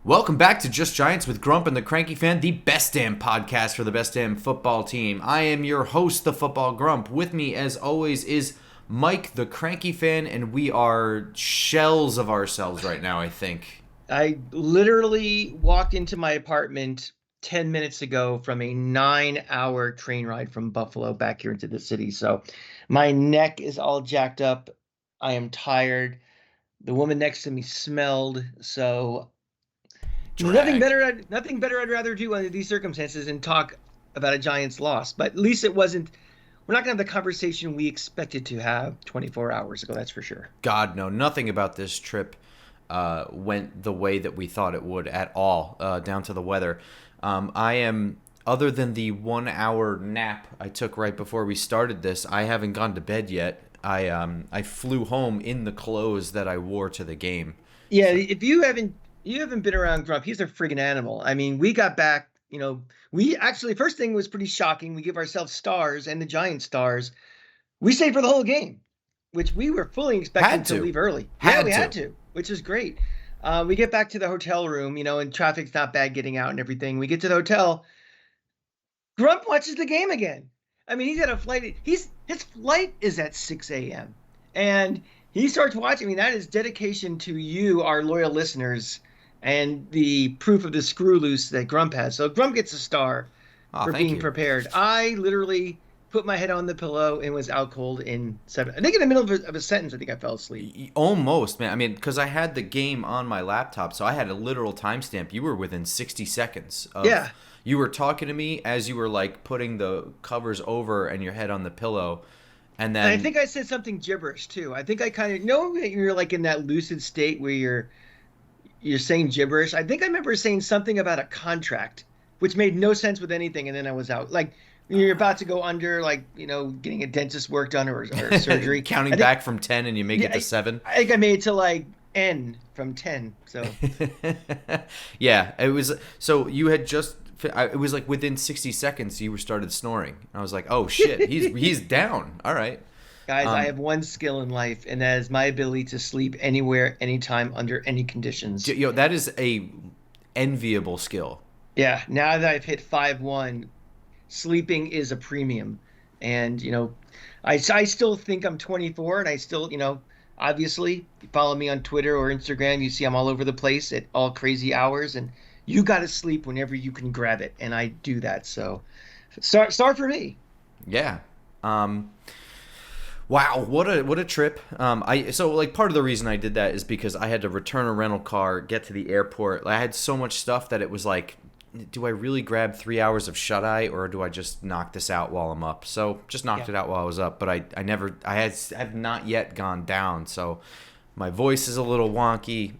Welcome back to Just Giants with Grump and the Cranky Fan, the best damn podcast for the best damn football team. I am your host, the Football Grump. With me, as always, is Mike, the Cranky Fan, and we are shells of ourselves right now, I think. I literally walked into my apartment 10 minutes ago from a 9-hour train ride from Buffalo back here into the city. So my neck is all jacked up. I am tired. The woman next to me smelled. So Drag. nothing better I'd rather do under these circumstances than talk about a Giants loss. But at least it wasn't, we're not going to have the conversation we expected to have 24 hours ago. That's for sure. God, no, nothing about this trip went the way that we thought it would at all, down to the weather. I am, other than the 1 hour nap I took right before we started this, I haven't gone to bed yet. I flew home in the clothes that I wore to the game. Yeah, So if you haven't been around Grump, he's a friggin' animal. I mean, we got back, we actually first thing was pretty shocking. We give ourselves stars and the Giants stars. We stayed for the whole game, which we were fully expecting had to to, leave early. Yeah, had we had to. to, which is great. We get back to the hotel room, and traffic's not bad getting out and everything. We get to the hotel. Grump watches the game again. I mean, he's got a flight. His flight is at 6 a.m. and he starts watching. I mean, that is dedication to you, our loyal listeners, and the proof of the screw loose that Grump has. So Grump gets a star Oh, for thank being you. prepared. I literally put my head on the pillow and was out cold in seven. I think in the middle of a sentence, I think I fell asleep. Almost, man. I mean, because I had the game on my laptop, so I had a literal timestamp. You were within 60 seconds Yeah. of. You were talking to me as you were like putting the covers over and your head on the pillow, and And I then think I said something gibberish too. I think I kind of know that you're like in that lucid state where you're saying gibberish. I think I remember saying something about a contract, which made no sense with anything, and then I was out. Like when you're about to go under, like getting a dentist work done or surgery. counting I think back from 10 and you make yeah, it to 7. I think I made it to like N from 10. So Yeah, it was. So you had just. It was like within 60 seconds you were started snoring. I was like, oh shit, he's down. All right. guys, I Um, have one skill in life, and that is my ability to sleep anywhere, anytime, under any conditions. that is a enviable skill. Yeah, now that I've hit 5'1", sleeping is a premium. And, I still think I'm 24, and I still, obviously, you follow me on Twitter or Instagram, you see I'm all over the place at all crazy hours, and you got to sleep whenever you can grab it, and I do that. So, start for me. Yeah. Um, Wow, what a trip. I so like part of the reason I did that is because I had to return a rental car, get to the airport. I had so much stuff that it was like, do I really grab 3 hours of shut eye or do I just knock this out while I'm up? So just knocked Yeah. it out while I was up, but I have not yet gone down. So my voice is a little wonky,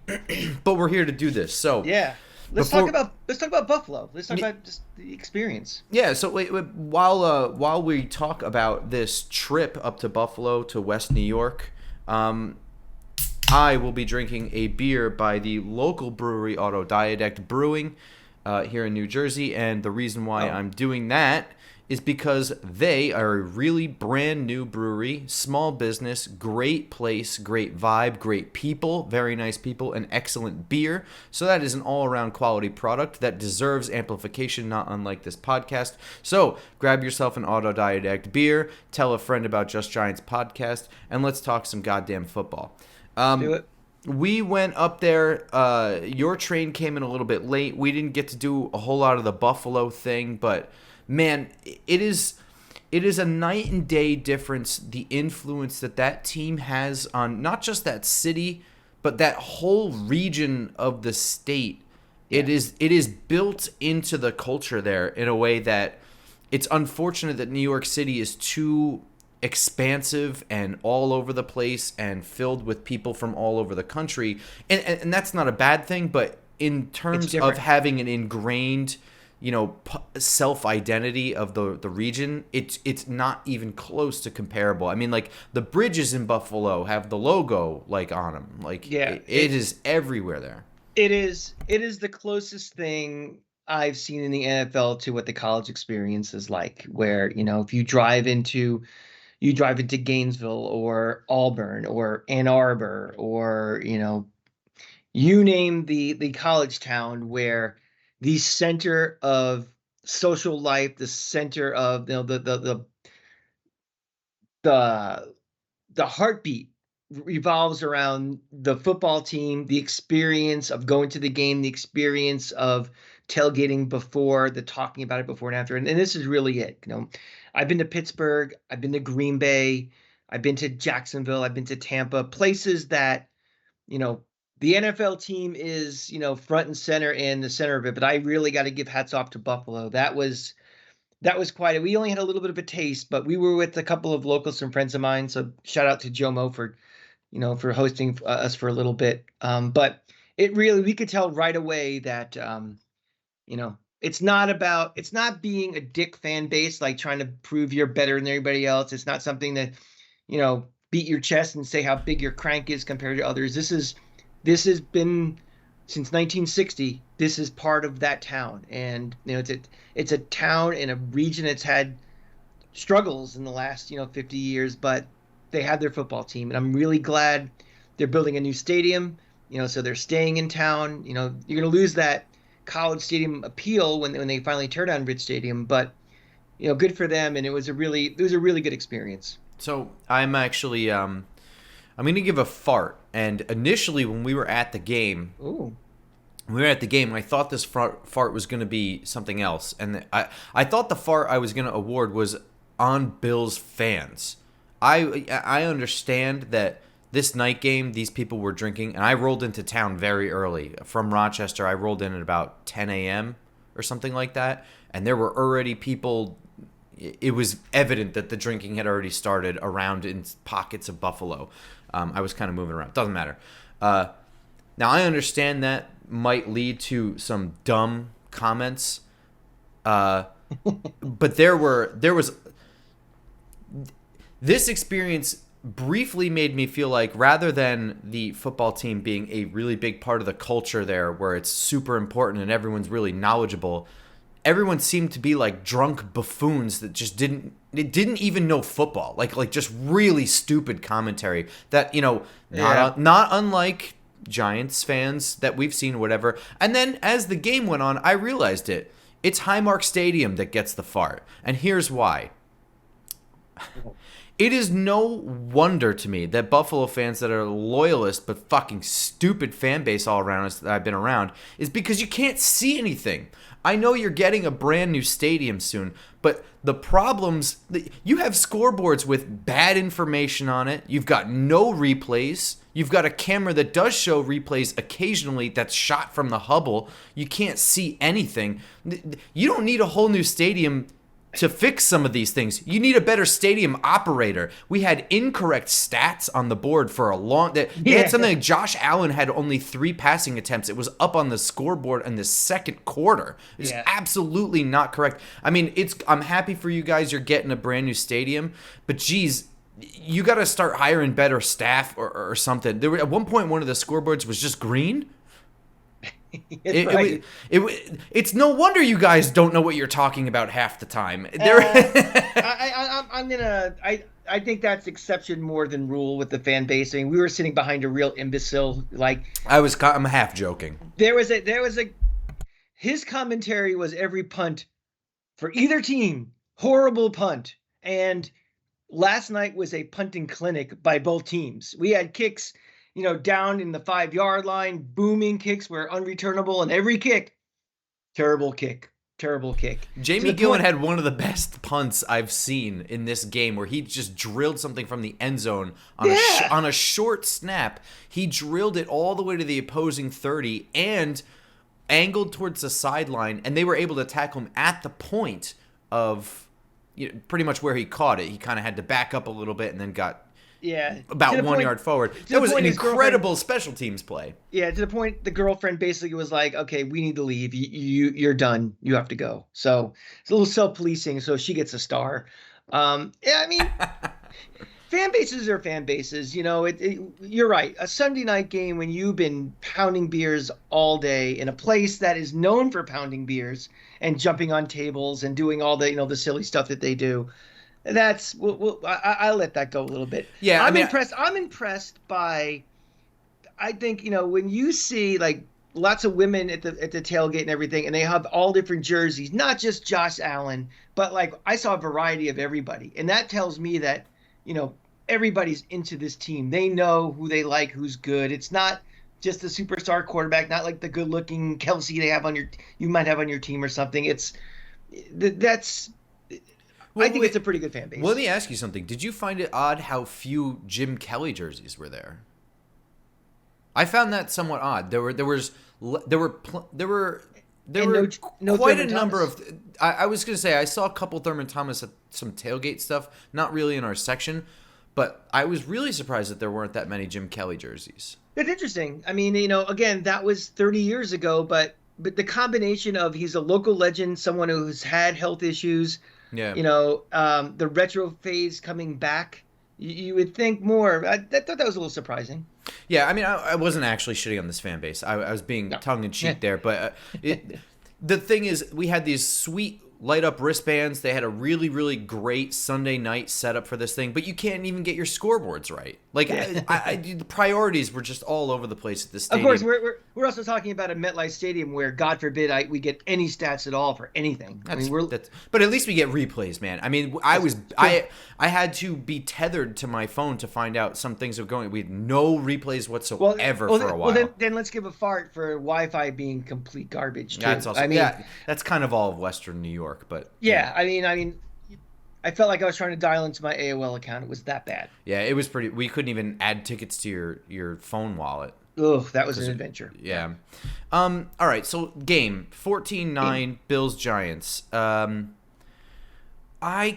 but we're here to do this. So Yeah. before Let's talk about Buffalo. Let's talk about just the experience. Yeah, so while we talk about this trip up to Buffalo to West New York, um, I will be drinking a beer by the local brewery Autodidact Brewing here in New Jersey, and the reason why Oh, I'm doing that is because they are a really brand new brewery, small business, great place, great vibe, great people, very nice people, and excellent beer. So that is an all-around quality product that deserves amplification, not unlike this podcast. So grab yourself an Autodidact beer, tell a friend about Just Giants podcast, and let's talk some goddamn football. let's do it. We went up there. Your train came in a little bit late. We didn't get to do a whole lot of the Buffalo thing, but man, it is a night and day difference, the influence that team has on not just that city but that whole region of the state. Yeah. It is built into the culture there in a way that it's unfortunate that New York City is too expansive and all over the place and filled with people from all over the country, and that's not a bad thing, but in It's terms of different. having an ingrained self identity of the region, it's not even close to comparable. I mean, like the bridges in Buffalo have the logo like on them, like Yeah. it is everywhere there. It is the closest thing I've seen in the NFL to what the college experience is like, where, if you drive into Gainesville or Auburn or Ann Arbor or, you name the college town where the center of social life, the center of the the heartbeat revolves around the football team, the experience of going to the game, the experience of tailgating before, the talking about it before and after. And this is really it. I've been to Pittsburgh, I've been to Green Bay, I've been to Jacksonville, I've been to Tampa, places that, you know, the NFL team is, front and center in the center of it. But I really got to give hats off to Buffalo. That was quite we only had a little bit of a taste, but we were with a couple of locals and friends of mine. So shout out to Jomo for hosting us for a little bit. But we could tell right away that, it's not being a dick fan base, like trying to prove you're better than everybody else. It's not something that, beat your chest and say how big your crank is compared to others. This has been since 1960. This is part of that town, and it's a town in a region that's had struggles in the last 50 years, but they have their football team, and I'm really glad they're building a new stadium. So they're staying in town. You're going to lose that college stadium appeal when they finally tear down Rich Stadium, but good for them, and it was a really good experience. So I'm actually I'm going to give a fart. And initially, when we were at the game, Ooh. I thought this fart was going to be something else. And I thought the fart I was going to award was on Bills fans. I understand that this night game, these people were drinking, and I rolled into town very early. From Rochester, I rolled in at about 10 a.m. or something like that. And there were already people. It was evident that the drinking had already started around in pockets of Buffalo. I was kind of moving around. Doesn't matter. Now, I understand that might lead to some dumb comments. But this experience briefly made me feel like, rather than the football team being a really big part of the culture there, where it's super important and everyone's really knowledgeable, everyone seemed to be like drunk buffoons that just didn't even know football, like just really stupid commentary that not unlike Giants fans that we've seen, whatever. And then as the game went on, I realized it's Highmark Stadium that gets the fart, and here's why. It is no wonder to me that Buffalo fans that are loyalist but fucking stupid fan base all around us that I've been around is because you can't see anything. I know you're getting a brand new stadium soon, but the problems, you have scoreboards with bad information on it. You've got no replays. You've got a camera that does show replays occasionally that's shot from the Hubble. You can't see anything. You don't need a whole new stadium to fix some of these things. You need a better stadium operator. We had incorrect stats on the board for a long... They had something like Josh Allen had only 3 passing attempts. It was up on the scoreboard in the second quarter. It's absolutely not correct. I mean, I'm happy for you guys. You're getting a brand new stadium. But geez, you got to start hiring better staff or something. At one point, one of the scoreboards was just green. It's no wonder you guys don't know what you're talking about half the time. I think that's exception more than rule with the fan base. I mean, we were sitting behind a real imbecile. I'm half joking. His commentary was every punt for either team, horrible punt. And last night was a punting clinic by both teams. We had kicks, down in the 5-yard line, booming kicks were unreturnable, and every kick, terrible kick. Jamie Gillen had one of the best punts I've seen in this game, where he just drilled something from the end zone on a short snap. He drilled it all the way to the opposing 30 and angled towards the sideline, and they were able to tackle him at the point of pretty much where he caught it. He kind of had to back up a little bit and then got about 1 yard forward. That was an incredible special teams play. Yeah, to the point the girlfriend basically was like, "Okay, we need to leave. You're done. You have to go." So it's a little self-policing. So she gets a star. I mean, fan bases are fan bases. You're right. A Sunday night game when you've been pounding beers all day in a place that is known for pounding beers and jumping on tables and doing all the the silly stuff that they do. I'll let that go a little bit. Yeah, I'm impressed. I'm impressed by. I think, when you see like lots of women at the tailgate and everything, and they have all different jerseys, not just Josh Allen, but like I saw a variety of everybody. And that tells me that, you know, everybody's into this team. They know who they like, who's good. It's not just the superstar quarterback, not like the good-looking Kelsey you might have on your team or something. That's I think it's a pretty good fan base. Well, let me ask you something. Did you find it odd how few Jim Kelly jerseys were there? I found that somewhat odd. There were quite a number of. I was going to say I saw a couple Thurman Thomas at some tailgate stuff, not really in our section, but I was really surprised that there weren't that many Jim Kelly jerseys. It's interesting. I mean, again, that was 30 years ago, but the combination of he's a local legend, someone who's had health issues, Yeah. the retro phase coming back, you would think more. I thought that was a little surprising. Yeah, I mean, I wasn't actually shitting on this fan base. I was being tongue-in-cheek there. But the thing is, we had these sweet light-up wristbands. They had a really, really great Sunday night setup for this thing. But you can't even get your scoreboards right. Like, the priorities were just all over the place at this stadium. Of course, we're also talking about a MetLife Stadium where, God forbid, we get any stats at all for anything. But at least we get replays, man. I mean, I had to be tethered to my phone to find out some things were going. We had no replays whatsoever for a while. Well, then let's give a fart for Wi-Fi being complete garbage too. That's also, that's kind of all of Western New York, but yeah. I mean. I felt like I was trying to dial into my AOL account. It was that bad. Yeah, it was pretty. We couldn't even add tickets to your phone wallet. Ugh, that was an adventure. Yeah. All right, so game 14-9 Bills Giants. I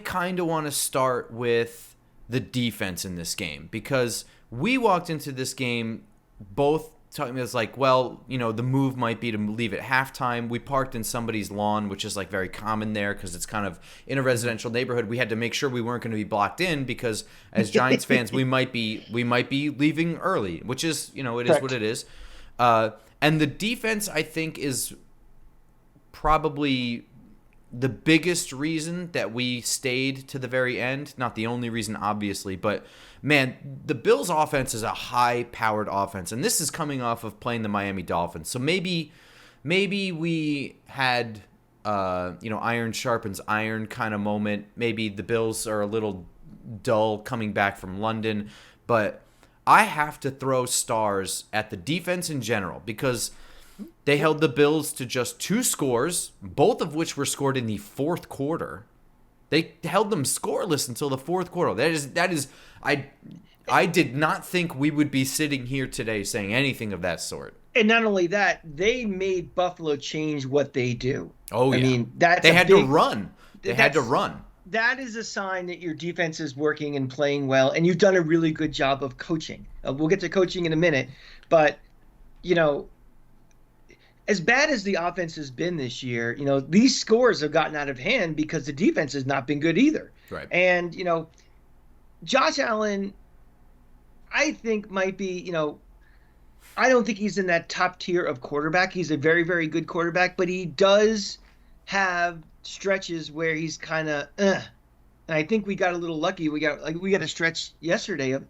kind of want to start with the defense in this game because we walked into this game both talking as like, well, the move might be to leave at halftime. We parked in somebody's lawn, which is like very common there because it's kind of in a residential neighborhood. We had to make sure we weren't going to be blocked in because as Giants fans, we might be leaving early, which is, it is Correct. what it is. And the defense, I think, is probably the biggest reason that we stayed to the very end. Not the only reason, obviously, but man, the Bills' offense is a high-powered offense, and this is coming off of playing the Miami Dolphins. So maybe we had iron sharpens iron kind of moment. Maybe the Bills are a little dull coming back from London, but I have to throw stars at the defense in general because they held the Bills to just 2 scores, both of which were scored in the fourth quarter. They held them scoreless until the fourth quarter. That is I did not think we would be sitting here today saying anything of that sort. And not only that, they made Buffalo change what they do. Oh, yeah. I mean, they had to run. They had to run. That is a sign that your defense is working and playing well, and you've done a really good job of coaching. We'll get to coaching in a minute, but, as bad as the offense has been this year, these scores have gotten out of hand because the defense has not been good either. Right. And, Josh Allen, I think might be, I don't think he's in that top tier of quarterback. He's a very, very good quarterback, but he does have stretches where he's kind of, And I think we got a little lucky. We got a stretch yesterday of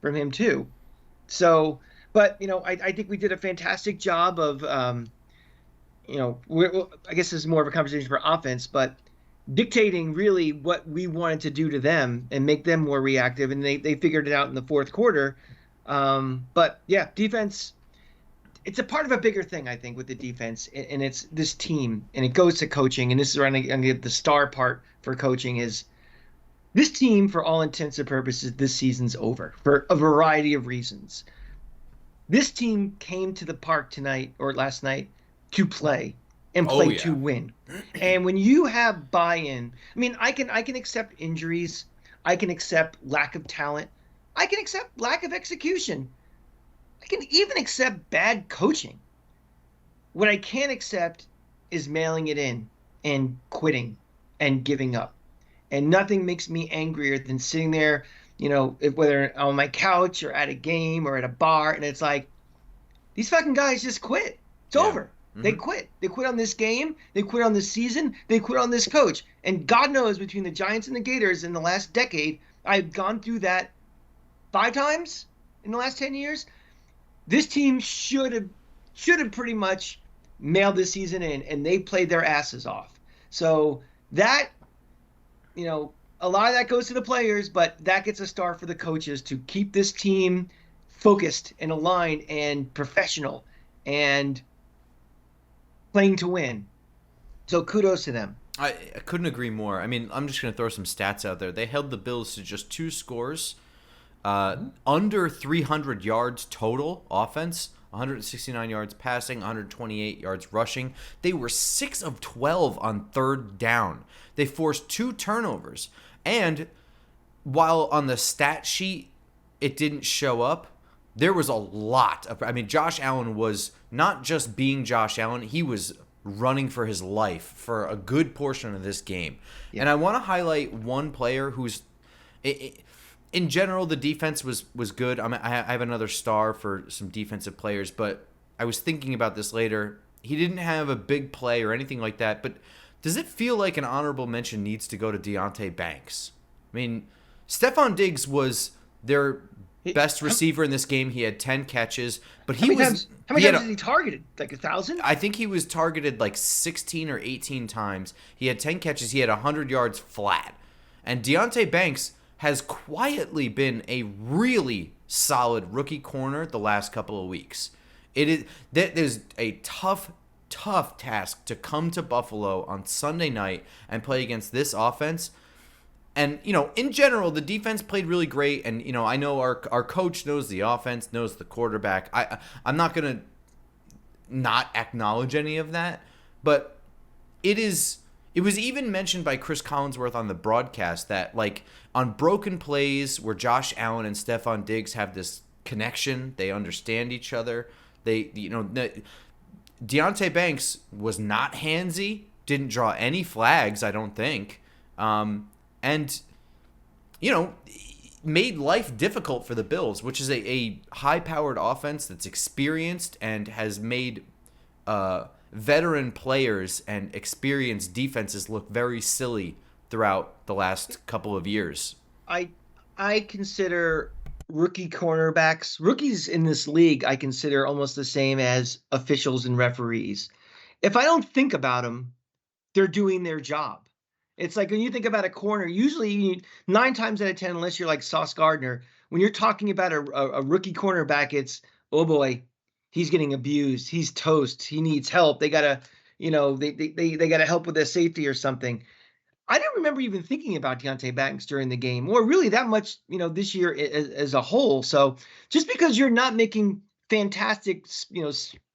from him too. So, but, I think we did a fantastic job of, I guess this is more of a conversation for offense, but dictating really what we wanted to do to them and make them more reactive. And they figured it out in the fourth quarter. But yeah, defense, it's a part of a bigger thing, I think, with the defense, and it's this team, and it goes to coaching. And this is where I'm going to get the star part for coaching is this team, for all intents and purposes, this season's over for a variety of reasons. This team came to the park tonight or last night to play and play to win. And when you have buy-in, I mean, I can accept injuries. I can accept lack of talent. I can accept lack of execution. I can even accept bad coaching. What I can't accept is mailing it in and quitting and giving up. And nothing makes me angrier than sitting there, whether on my couch or at a game or at a bar, and it's like, these fucking guys just quit. It's over. Mm-hmm. They quit. They quit on this game. They quit on this season. They quit on this coach. And God knows between the Giants and the Gators in the last decade, I've gone through that 5 times in the last 10 years. This team should have pretty much mailed this season in, and they played their asses off. So that, a lot of that goes to the players, but that gets a star for the coaches to keep this team focused and aligned and professional and playing to win. So kudos to them. I couldn't agree more. I mean, I'm just going to throw some stats out there. They held the Bills to just 2 scores, under 300 yards total offense, 169 yards passing, 128 yards rushing. They were 6 of 12 on third down. They forced 2 turnovers. And while on the stat sheet it didn't show up, there was a lot of. I mean, Josh Allen was not just being Josh Allen, he was running for his life for a good portion of this game. Yeah. And I want to highlight one player who's. In general, the defense was good. I have another star for some defensive players, but I was thinking about this later. He didn't have a big play or anything like that, but does it feel like an honorable mention needs to go to Deonte Banks? I mean, Stephon Diggs was their best receiver in this game. He had 10 catches, but how many times has he targeted? Like 1,000? I think he was targeted like 16 or 18 times. He had 10 catches. He had 100 yards flat. And Deonte Banks has quietly been a really solid rookie corner the last couple of weeks. That is a tough task to come to Buffalo on Sunday night and play against this offense. And, in general, the defense played really great. And, I know our coach knows the offense, knows the quarterback. I'm not going to not acknowledge any of that. But it was even mentioned by Chris Collinsworth on the broadcast that, like, on broken plays where Josh Allen and Stephon Diggs have this connection, they understand each other. Deonte Banks was not handsy, didn't draw any flags, I don't think. And made life difficult for the Bills, which is a high-powered offense that's experienced and has made veteran players and experienced defenses look very silly throughout the last couple of years. I consider rookies in this league, I consider almost the same as officials and referees. If I don't think about them, they're doing their job. It's like when you think about a corner, usually 9 times out of 10, unless you're like Sauce Gardner, when you're talking about a rookie cornerback, it's, oh boy, he's getting abused. He's toast. He needs help. They gotta, they gotta help with their safety or something. I didn't remember even thinking about Deonte Banks during the game, or really that much, this year as a whole. So just because you're not making fantastic,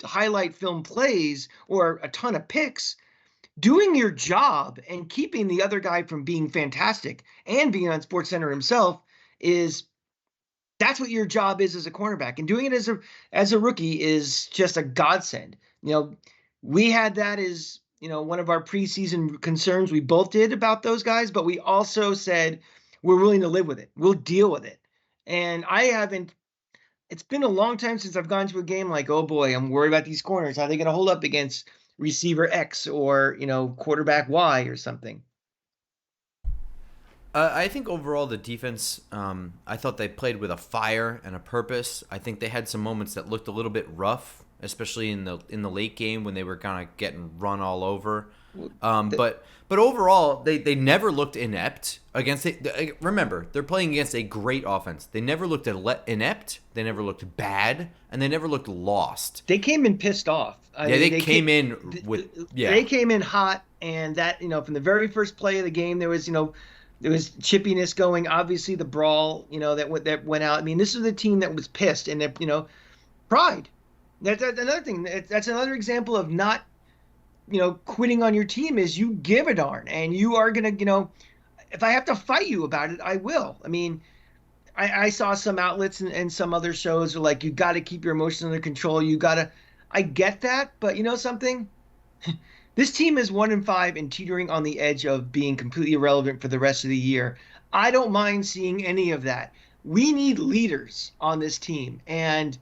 highlight film plays or a ton of picks, doing your job and keeping the other guy from being fantastic and being on SportsCenter himself that's what your job is as a cornerback. And doing it as a rookie is just a godsend. We had that as, one of our preseason concerns. We both did about those guys, but we also said we're willing to live with it. We'll deal with it. And it's been a long time since I've gone to a game like, oh boy, I'm worried about these corners. How are they going to hold up against receiver X or, quarterback Y or something? I think overall the defense, I thought they played with a fire and a purpose. I think they had some moments that looked a little bit rough, especially in the late game when they were kind of getting run all over. But overall, they never looked inept against it. Remember, they're playing against a great offense. They never looked inept. They never looked bad, and they never looked lost. They came in pissed off. They came in hot, and that from the very first play of the game, there was chippiness going. Obviously, the brawl that went out. I mean, this is a team that was pissed, and pride. That's another thing. That's another example of not quitting on your team is you give a darn and you are going to, if I have to fight you about it, I will. I mean, I saw some outlets and some other shows are like, you got to keep your emotions under control. I get that, but something, this team is 1-5 and teetering on the edge of being completely irrelevant for the rest of the year. I don't mind seeing any of that. We need leaders on this team. And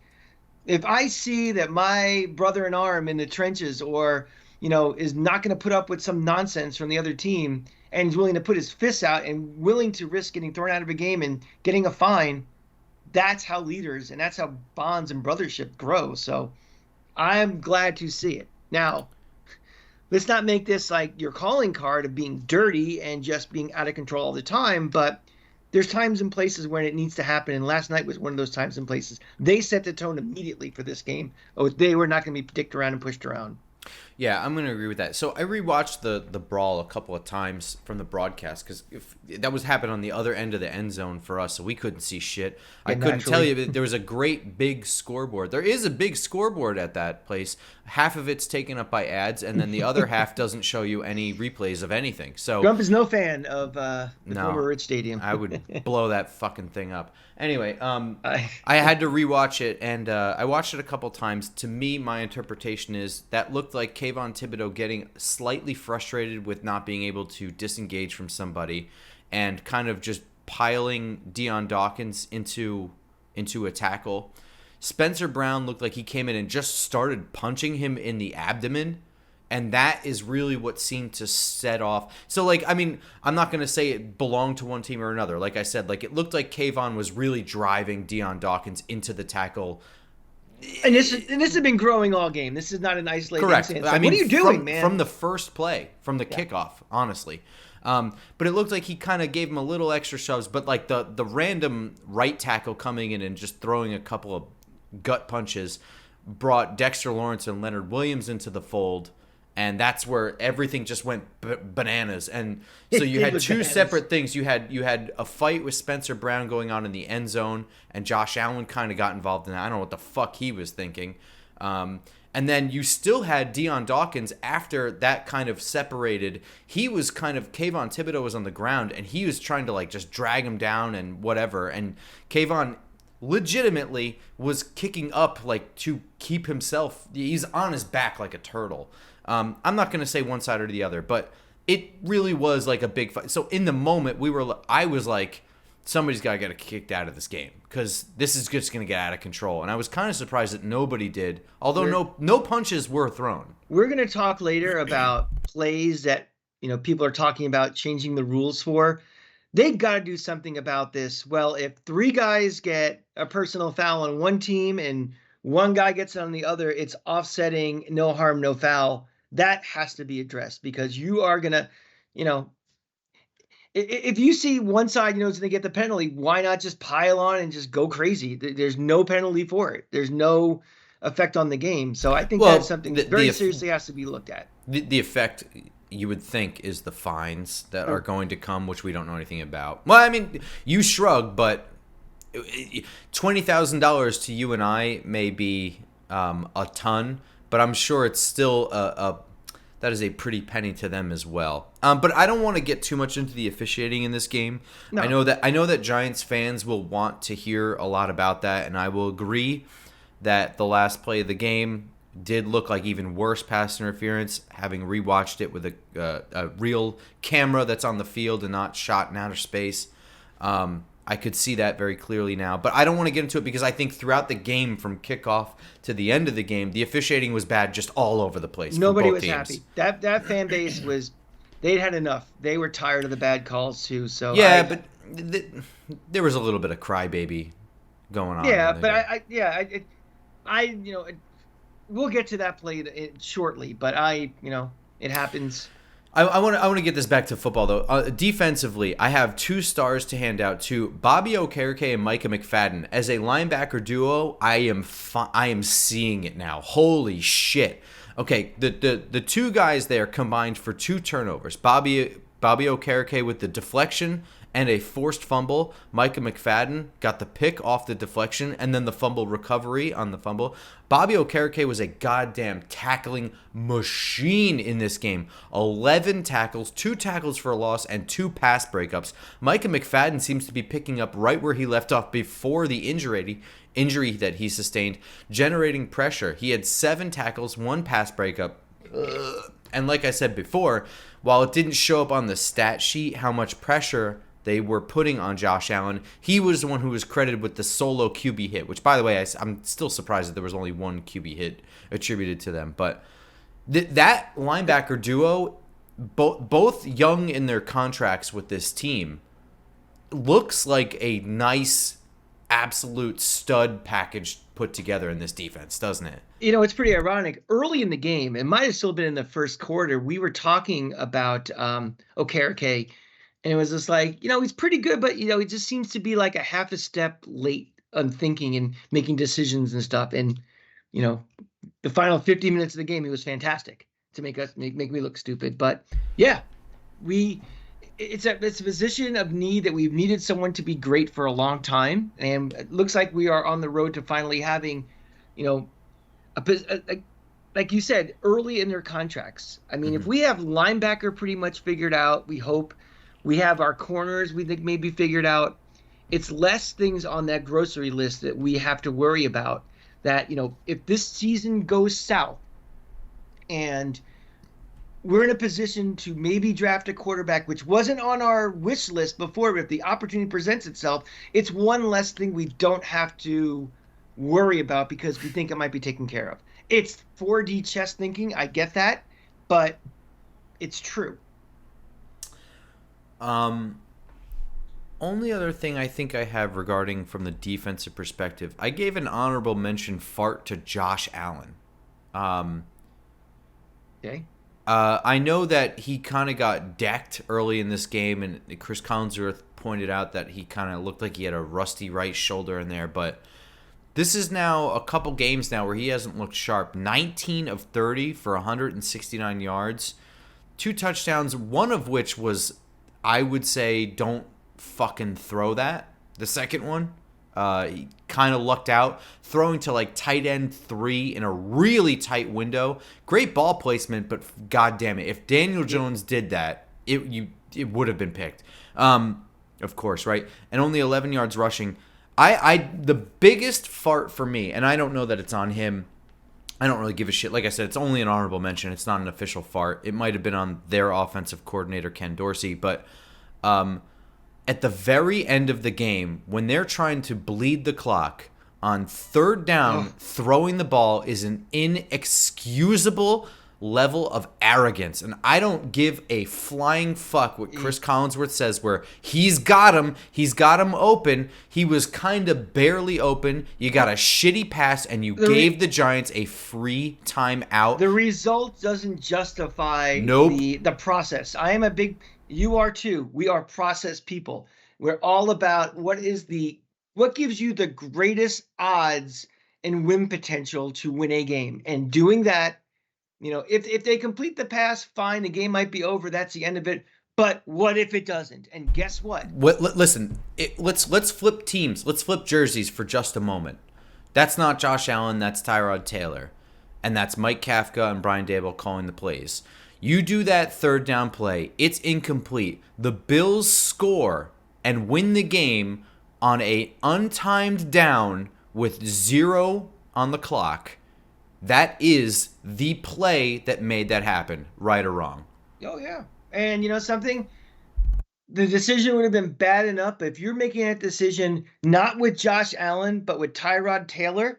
if I see that my brother in arm in the trenches or, is not going to put up with some nonsense from the other team and is willing to put his fists out and willing to risk getting thrown out of a game and getting a fine, that's how leaders and that's how bonds and brothership grow. So I'm glad to see it. Now, let's not make this like your calling card of being dirty and just being out of control all the time, but there's times and places when it needs to happen. And last night was one of those times and places. They set the tone immediately for this game. Oh, they were not going to be dicked around and pushed around. Yeah, I'm going to agree with that. So I rewatched the brawl a couple of times from the broadcast because that was happening on the other end of the end zone for us, so we couldn't see shit. I couldn't tell you, but there was a great big scoreboard. There is a big scoreboard at that place. Half of it's taken up by ads, and then the other half doesn't show you any replays of anything. So Grump is no fan of the former Rich Stadium. I would blow that fucking thing up. Anyway, I had to rewatch it, and I watched it a couple times. To me, my interpretation is that looked like Kayvon Thibodeau getting slightly frustrated with not being able to disengage from somebody and kind of just piling Deion Dawkins into a tackle. Spencer Brown looked like he came in and just started punching him in the abdomen. And that is really what seemed to set off. So, like, I mean, I'm not going to say it belonged to one team or another. Like I said, like, it looked like Kayvon was really driving Deion Dawkins into the tackle. And this has been growing all game. This is not an isolated incident. I mean, what are you doing, man? From the first play, from the kickoff, honestly. But it looked like he kind of gave him a little extra shoves. But, like, the random right tackle coming in and just throwing a couple of gut punches brought Dexter Lawrence and Leonard Williams into the fold. And that's where everything just went bananas. And so you had two separate things. You had a fight with Spencer Brown going on in the end zone, and Josh Allen kind of got involved in that. I don't know what the fuck he was thinking. And then you still had Deion Dawkins after that kind of separated. He was kind of, Kayvon Thibodeau was on the ground, and he was trying to like just drag him down and whatever. And Kayvon legitimately was kicking up like to keep himself. He's on his back like a turtle. I'm not going to say one side or the other, but it really was like a big fight. So in the moment, I was like, somebody's got to get kicked out of this game because this is just going to get out of control. And I was kind of surprised that nobody did, although no punches were thrown. We're going to talk later about plays that people are talking about changing the rules for. They've got to do something about this. Well, if 3 guys get a personal foul on one team and 1 guy gets it on the other, it's offsetting no harm, no foul. That has to be addressed because you are going to, if you see one side, is going to get the penalty, why not just pile on and just go crazy? There's no penalty for it. There's no effect on the game. So I think that's something that very seriously has to be looked at. The effect you would think is the fines that are going to come, which we don't know anything about. Well, I mean, you shrug, but $20,000 to you and I may be a ton, but I'm sure it's still that is a pretty penny to them as well. But I don't want to get too much into the officiating in this game. No. I know that Giants fans will want to hear a lot about that, and I will agree that the last play of the game did look like even worse pass interference, having rewatched it with a real camera that's on the field and not shot in outer space. I could see that very clearly now. But I don't want to get into it because I think throughout the game, from kickoff to the end of the game, the officiating was bad just all over the place. Nobody was happy. That fan base they'd had enough. They were tired of the bad calls too. So yeah, but there was a little bit of crybaby going on. Yeah, but we'll get to that play shortly. But it happens. I want to get this back to football, though. Defensively, I have 2 stars to hand out to Bobby Okereke and Micah McFadden. As a linebacker duo, I am seeing it now. Holy shit. Okay, the 2 guys there combined for 2 turnovers. Bobby Okereke with the deflection and a forced fumble. Micah McFadden got the pick off the deflection and then the fumble recovery on the fumble. Bobby Okereke was a goddamn tackling machine in this game. 11 tackles, 2 tackles for a loss, and 2 pass breakups. Micah McFadden seems to be picking up right where he left off before the injury that he sustained, generating pressure. He had 7 tackles, 1 pass breakup. And like I said before, while it didn't show up on the stat sheet how much pressure they were putting on Josh Allen, he was the one who was credited with the solo QB hit, which, by the way, I'm still surprised that there was only 1 QB hit attributed to them. But that linebacker duo, both young in their contracts with this team, looks like a nice absolute stud package put together in this defense, doesn't it? It's pretty ironic. Early in the game, it might have still been in the first quarter, we were talking about Okereke, and it was just like, he's pretty good, but he just seems to be like a half a step late on thinking and making decisions and stuff. And you know, the final 50 minutes of the game, he was fantastic to make me look stupid. But yeah, we it's a position of need that we've needed someone to be great for a long time, and it looks like we are on the road to finally having, you know, like you said, early in their contracts. I mean, if we have linebacker pretty much figured out, we hope we have our corners, we think maybe figured out. It's less things on that grocery list that we have to worry about. That, if this season goes south and we're in a position to maybe draft a quarterback, which wasn't on our wish list before, but if the opportunity presents itself, it's one less thing we don't have to worry about because we think it might be taken care of. It's 4D chess thinking. I get that, but it's true. Only other thing I think I have regarding from the defensive perspective, I gave an honorable mention fart to Josh Allen. Okay. I know that he kind of got decked early in this game, and Chris Collinsworth pointed out that he kind of looked like he had a rusty right shoulder in there, but this is now a couple games now where he hasn't looked sharp. 19 of 30 for 169 yards, 2 touchdowns, one of which was, I would say, don't fucking throw that. The second one, he kind of lucked out, throwing to like tight end 3 in a really tight window. Great ball placement, but god damn it, if Daniel Jones did that, it would have been picked. Of course, right? And only 11 yards rushing. The biggest fart for me, and I don't know that it's on him. I don't really give a shit. Like I said, it's only an honorable mention. It's not an official fart. It might have been on their offensive coordinator, Ken Dorsey, but at the very end of the game, when they're trying to bleed the clock on third down, throwing the ball is an inexcusable level of arrogance. And I don't give a flying fuck what Chris Collinsworth says, where he's got him open. He was kind of barely open. You got a shitty pass, and you gave the Giants a free timeout. The result doesn't justify the process. You are too. We are process people. We're all about what gives you the greatest odds and win potential to win a game. And doing that, if they complete the pass, fine, the game might be over. That's the end of it. But what if it doesn't? And guess what? Listen, let's flip teams. Let's flip jerseys for just a moment. That's not Josh Allen. That's Tyrod Taylor. And that's Mike Kafka and Brian Daboll calling the plays. You do that third down play, it's incomplete. The Bills score and win the game on a untimed down with 0 on the clock. That is the play that made that happen, right or wrong. Oh, yeah. And something? The decision would have been bad enough, but if you're making that decision not with Josh Allen, but with Tyrod Taylor,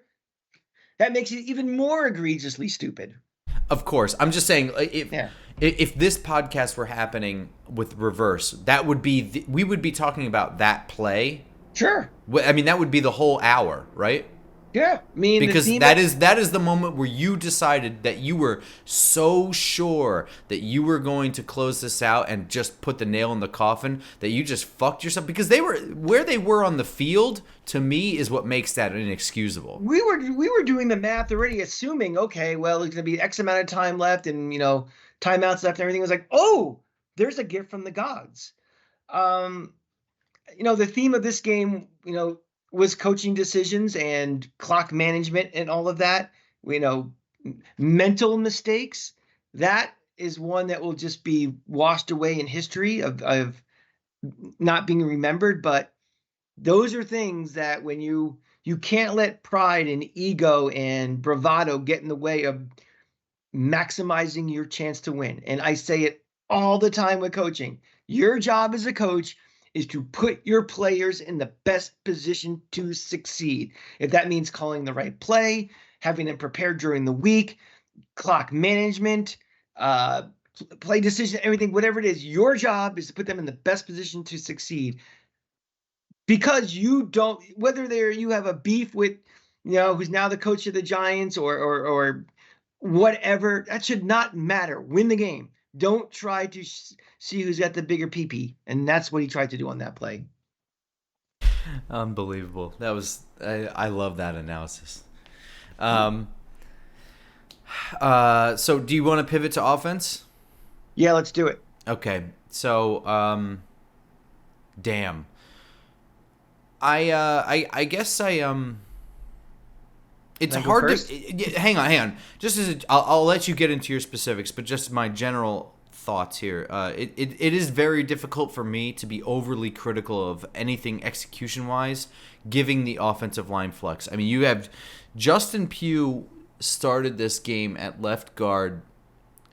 that makes it even more egregiously stupid. Of course. I'm just saying, if this podcast were happening with reverse, that would be we would be talking about that play. Sure. I mean, that would be the whole hour, right? Yeah. I mean, because that is the moment where you decided that you were so sure that you were going to close this out and just put the nail in the coffin, that you just fucked yourself, because where they were on the field, to me, is what makes that inexcusable. We were doing the math already, assuming, okay, well, it's going to be X amount of time left and, timeouts left and everything. Was like, oh, there's a gift from the gods. The theme of this game, was coaching decisions and clock management and all of that. Mental mistakes. That is one that will just be washed away in history of not being remembered. But those are things that when you can't let pride and ego and bravado get in the way of maximizing your chance to win. And I say it all the time with coaching. Your job as a coach is to put your players in the best position to succeed. If that means calling the right play, having them prepared during the week, clock management, play decision, everything, whatever it is, your job is to put them in the best position to succeed. because you don't, whether you have a beef with, who's now the coach of the Giants, or whatever, that should not matter. Win the game. Don't try to see who's got the bigger PP, and that's what he tried to do on that play. Unbelievable. That was I love that analysis. Um, so do you want to pivot to offense? Yeah, let's do it. Okay. So damn. I guess it's Can I go hard first? to hang on. Just I'll let you get into your specifics, but just my general thoughts here. It is very difficult for me to be overly critical of anything execution wise, giving the offensive line flex. I mean, you have Justin Pugh started this game at left guard.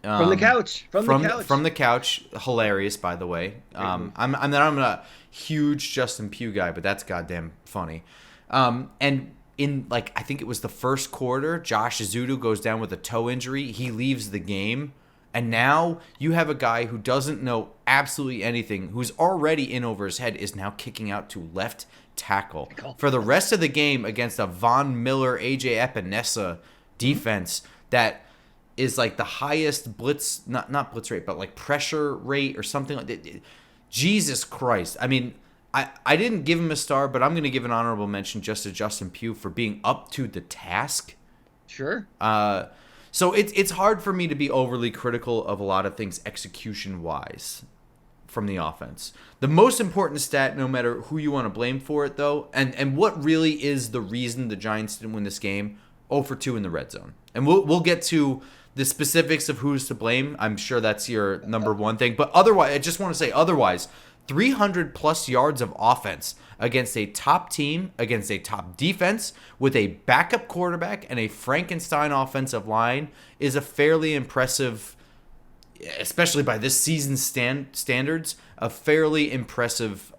From the couch. From the couch. From the couch. Hilarious, by the way. I'm a huge Justin Pugh guy, but that's goddamn funny. And in, like, I think it was the first quarter, Josh Azudu goes down with a toe injury. He leaves the game. And now you have a guy who doesn't know absolutely anything, who's already in over his head, is now kicking out to left tackle. For the rest of the game against a Von Miller, AJ Epinesa defense that is like the highest blitz, not blitz rate, but like pressure rate or something like that. Jesus Christ. I mean, I didn't give him a star, but I'm going to give an honorable mention just to Justin Pugh for being up to the task. Sure. So it's hard for me to be overly critical of a lot of things execution-wise from the offense. The most important stat, no matter who you want to blame for it, though, and what really is the reason the Giants didn't win this game, 0 for 2 in the red zone. And we'll get to the specifics of who's to blame. I'm sure that's your number one thing. But otherwise, I just want to say otherwise, 300-plus yards of offense against a top team, against a top defense, with a backup quarterback and a Frankenstein offensive line is a fairly impressive, especially by this season's standards, a fairly impressive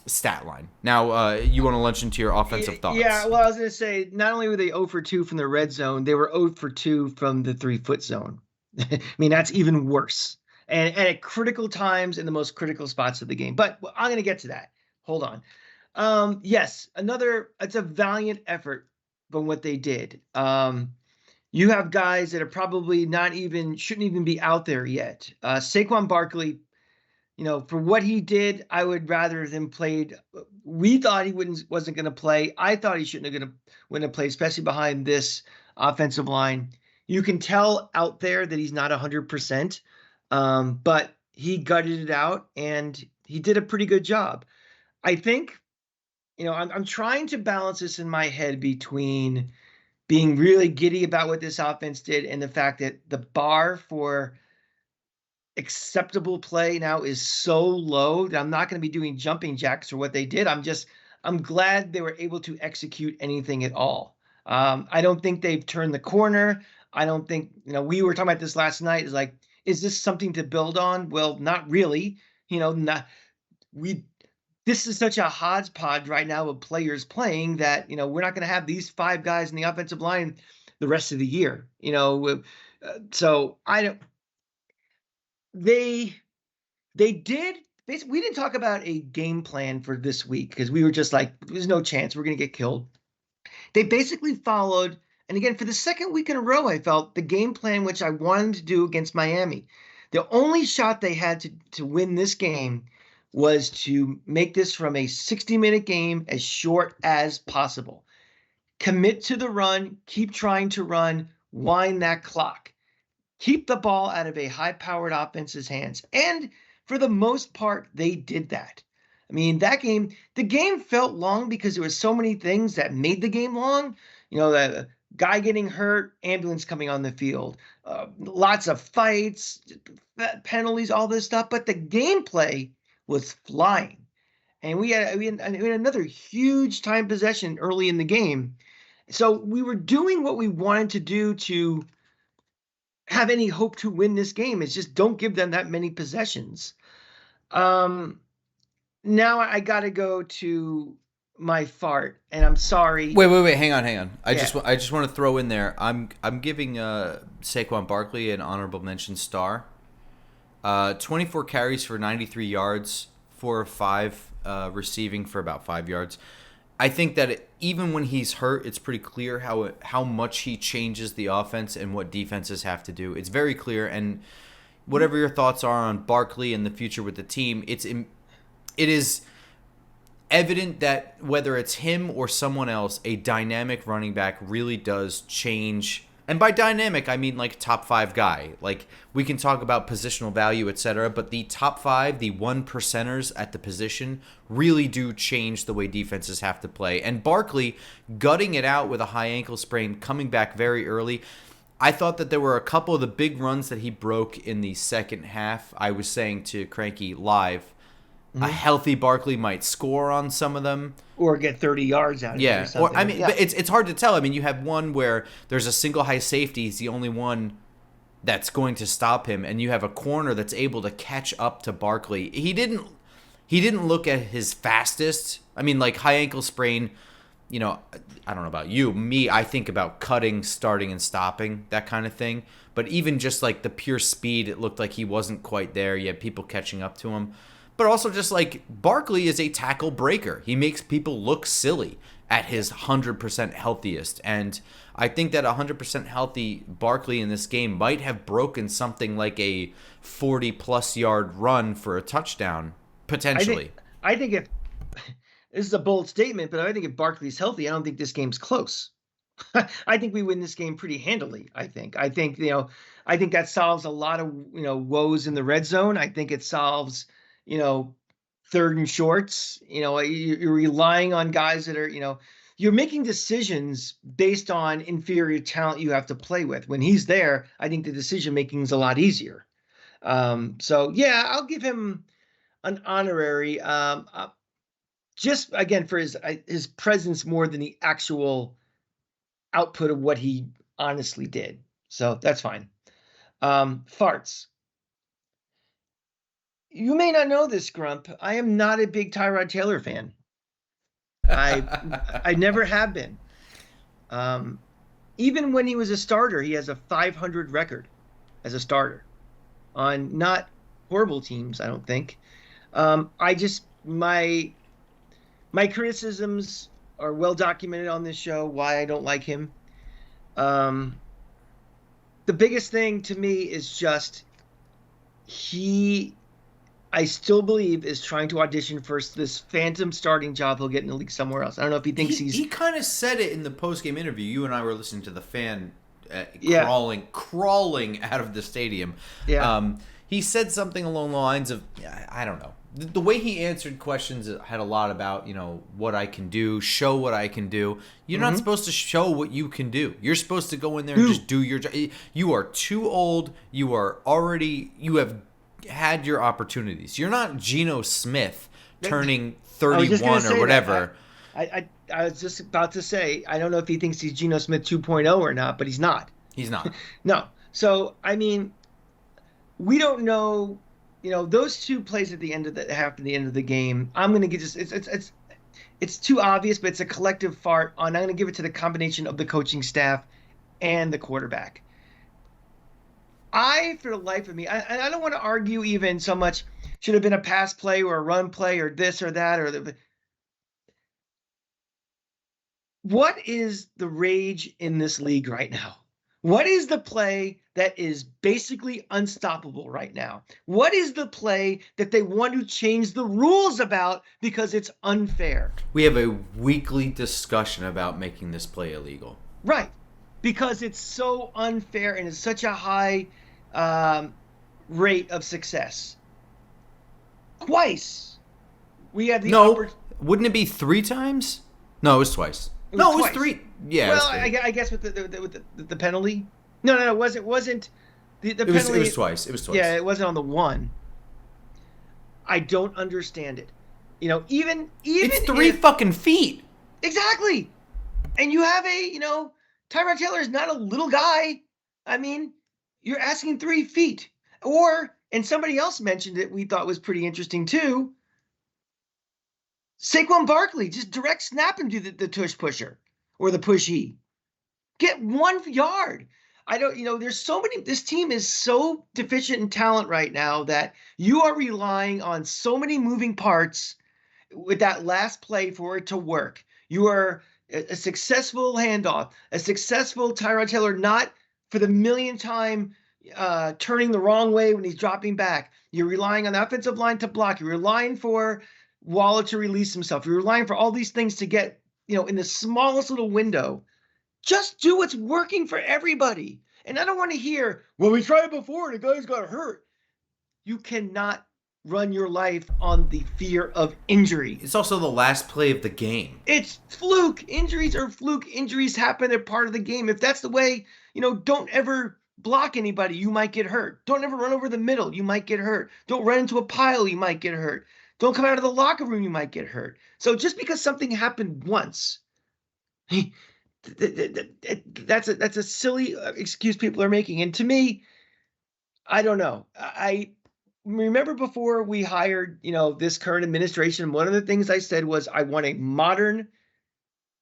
stat line. Now, you want to launch into your offensive thoughts? Yeah, well, I was going to say, not only were they 0 for 2 from the red zone, they were 0 for 2 from the 3-foot zone. I mean, that's even worse. And at critical times in the most critical spots of the game. But I'm going to get to that. Hold on. Yes, it's a valiant effort from what they did. You have guys that are probably shouldn't even be out there yet. Saquon Barkley, for what he did, I would rather than played. We thought he wasn't going to play. I thought he wouldn't have played, especially behind this offensive line. You can tell out there that he's not 100%, but he gutted it out and he did a pretty good job. I think, I'm trying to balance this in my head between being really giddy about what this offense did and the fact that the bar for acceptable play now is so low that I'm not going to be doing jumping jacks for what they did. I'm glad they were able to execute anything at all. I don't think they've turned the corner. I don't think, we were talking about this last night. Is like, is this something to build on? Well, not really. This is such a hodgepodge right now of players playing that, we're not going to have these 5 guys in the offensive line the rest of the year, so I don't, they did basically. We didn't talk about a game plan for this week because we were just like, there's no chance we're going to get killed. They basically followed, and again, for the second week in a row, I felt the game plan which I wanted to do against Miami. The only shot they had to win this game was to make this from a 60-minute game as short as possible. Commit to the run, keep trying to run, wind that clock. Keep the ball out of a high-powered offense's hands. And for the most part, they did that. I mean, the game felt long because there were so many things that made the game long. The guy getting hurt, ambulance coming on the field, lots of fights, penalties, all this stuff. But the gameplay was flying. And we had another huge time possession early in the game. So we were doing what we wanted to do to have any hope to win this game. Is just don't give them that many possessions. Now I got to go to my fart, and I'm sorry. Wait. Hang on. I Yeah. just want to throw in there. I'm giving Saquon Barkley an honorable mention star. 24 carries for 93 yards, 4 or 5 receiving for about 5 yards. I think that even when he's hurt, it's pretty clear how much he changes the offense and what defenses have to do. It's very clear. And whatever your thoughts are on Barkley and the future with the team, it is evident that whether it's him or someone else, a dynamic running back really does change. And by dynamic, I mean like top 5 guy. Like, we can talk about positional value, etc., but the top 5, the 1%ers at the position, really do change the way defenses have to play. And Barkley gutting it out with a high ankle sprain, coming back very early. I thought that there were a couple of the big runs that he broke in the second half. I was saying to Cranky live, a healthy Barkley might score on some of them, or get 30 yards out of it. yeah. Or something. Or I mean, but it's hard to tell. I mean, you have one where there's a single high safety. He's the only one that's going to stop him, and you have a corner that's able to catch up to Barkley. He didn't look at his fastest. I mean, like high ankle sprain. You know, I don't know about you. Me, I think about cutting, starting, and stopping, that kind of thing. But even just like the pure speed, it looked like he wasn't quite there. You had people catching up to him. But also just like Barkley is a tackle breaker. He makes people look silly at his 100% healthiest. And I think that 100% healthy Barkley in this game might have broken something like a 40-plus yard run for a touchdown, potentially. I think if this is a bold statement, but I think if Barkley's healthy, I don't think this game's close. I think we win this game pretty handily. I think that solves a lot of, woes in the red zone. I think it solves, third and shorts. You're relying on guys that are, you're making decisions based on inferior talent you have to play with. When he's there, I think the decision making is a lot easier. So yeah, I'll give him an honorary, just again for his presence more than the actual output of what he honestly did. So that's fine. Farts. You may not know this, Grump. I am not a big Tyrod Taylor fan. I never have been. Even when he was a starter, he has a 500 record as a starter on not horrible teams, I don't think. My criticisms are well documented on this show, why I don't like him. The biggest thing to me is just I still believe is trying to audition for this phantom starting job he'll get in the league somewhere else. I don't know if he thinks He kind of said it in the post-game interview. You and I were listening to the fan crawling out of the stadium. Yeah. He said something along the lines of, I don't know. The way he answered questions had a lot about, what I can do, show what I can do. You're not supposed to show what you can do. You're supposed to go in there and just do your job. You are too old. You have had your opportunities. You're not Geno Smith turning 31 or whatever. I was just about to say, I don't know if he thinks he's Geno Smith 2.0 or not, but he's not. He's not. No. So, I mean, we don't know, those two plays at the end of the game. I'm going to get just it's too obvious, but it's a collective fart on. I'm going to give it to the combination of the coaching staff and the quarterback. For the life of me, I don't want to argue even so much should have been a pass play or a run play or this or that what is the rage in this league right now? What is the play that is basically unstoppable right now? What is the play that they want to change the rules about because it's unfair? We have a weekly discussion about making this play illegal. Right. Because it's so unfair and it's such a high rate of success. Twice. We had the wouldn't it be 3 times? No, it was twice. It was 3. Yeah. Well, I guess with the penalty. No, it wasn't the penalty. It was twice. It was twice. Yeah, it wasn't on the one. I don't understand it. Even it's 3 fucking feet. Exactly. And you have Tyrod Taylor is not a little guy. I mean, you're asking 3 feet. And somebody else mentioned it, we thought was pretty interesting too. Saquon Barkley, just direct snap and do the tush pusher or the pushy. Get 1 yard. I don't, there's so many, this team is so deficient in talent right now that you are relying on so many moving parts with that last play for it to work. You are a successful handoff, a successful Tyrod Taylor, not for the millionth time turning the wrong way when he's dropping back. You're relying on the offensive line to block. You're relying for Waller to release himself. You're relying for all these things to get, in the smallest little window. Just do what's working for everybody. And I don't want to hear, well, we tried it before and the guys got hurt. You cannot run your life on the fear of injury. It's also the last play of the game. It's fluke. Injuries are fluke. Injuries happen. They're part of the game. If that's the way, don't ever block anybody. You might get hurt. Don't ever run over the middle. You might get hurt. Don't run into a pile. You might get hurt. Don't come out of the locker room. You might get hurt. So just because something happened once, that's a silly excuse people are making. And to me, I don't know. I remember before we hired, this current administration, one of the things I said was I want a modern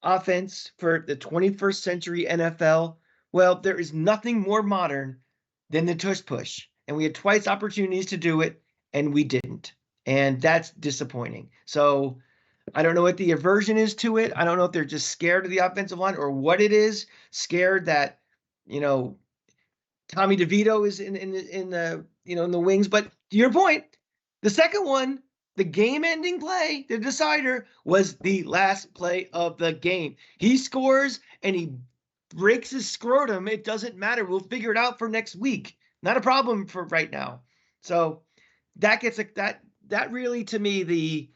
offense for the 21st century NFL. Well, there is nothing more modern than the tush push. And we had twice opportunities to do it, and we didn't. And that's disappointing. So I don't know what the aversion is to it. I don't know if they're just scared of the offensive line or what it is. Scared that, Tommy DeVito is in the wings. But to your point, the second one, the game-ending play, the decider, was the last play of the game. He scores and he breaks his scrotum. It doesn't matter. We'll figure it out for next week. Not a problem for right now. So that gets that really, to me, the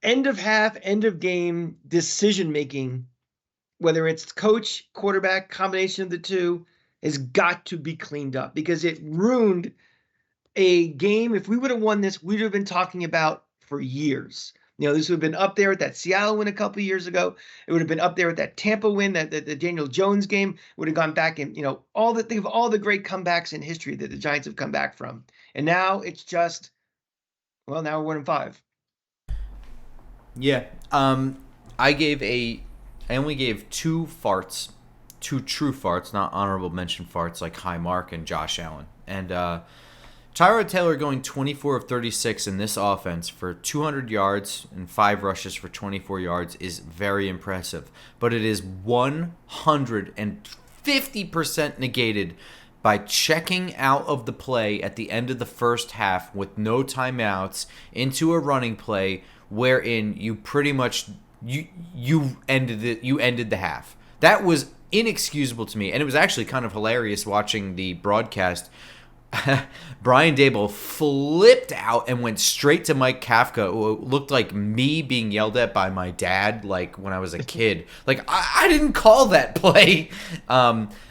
end of half, end of game decision making, whether it's coach, quarterback, combination of the two, has got to be cleaned up because it ruined a game. If we would have won this, we'd have been talking about for years. This would have been up there with that Seattle win a couple of years ago. It would have been up there with that Tampa win, that the Daniel Jones game would have gone back and, all the great comebacks in history that the Giants have come back from. And now it's just, well, now we're 1-5. Yeah. I only gave two true farts, not honorable mention farts like Highmark and Josh Allen. And Tyrod Taylor going 24 of 36 in this offense for 200 yards and 5 rushes for 24 yards is very impressive. But it is 150% negated by checking out of the play at the end of the first half with no timeouts into a running play wherein you pretty much you ended the half. That was inexcusable to me, and it was actually kind of hilarious watching the broadcast. Brian Dable flipped out and went straight to Mike Kafka, who looked like me being yelled at by my dad, like when I was a kid. Like, I didn't call that play.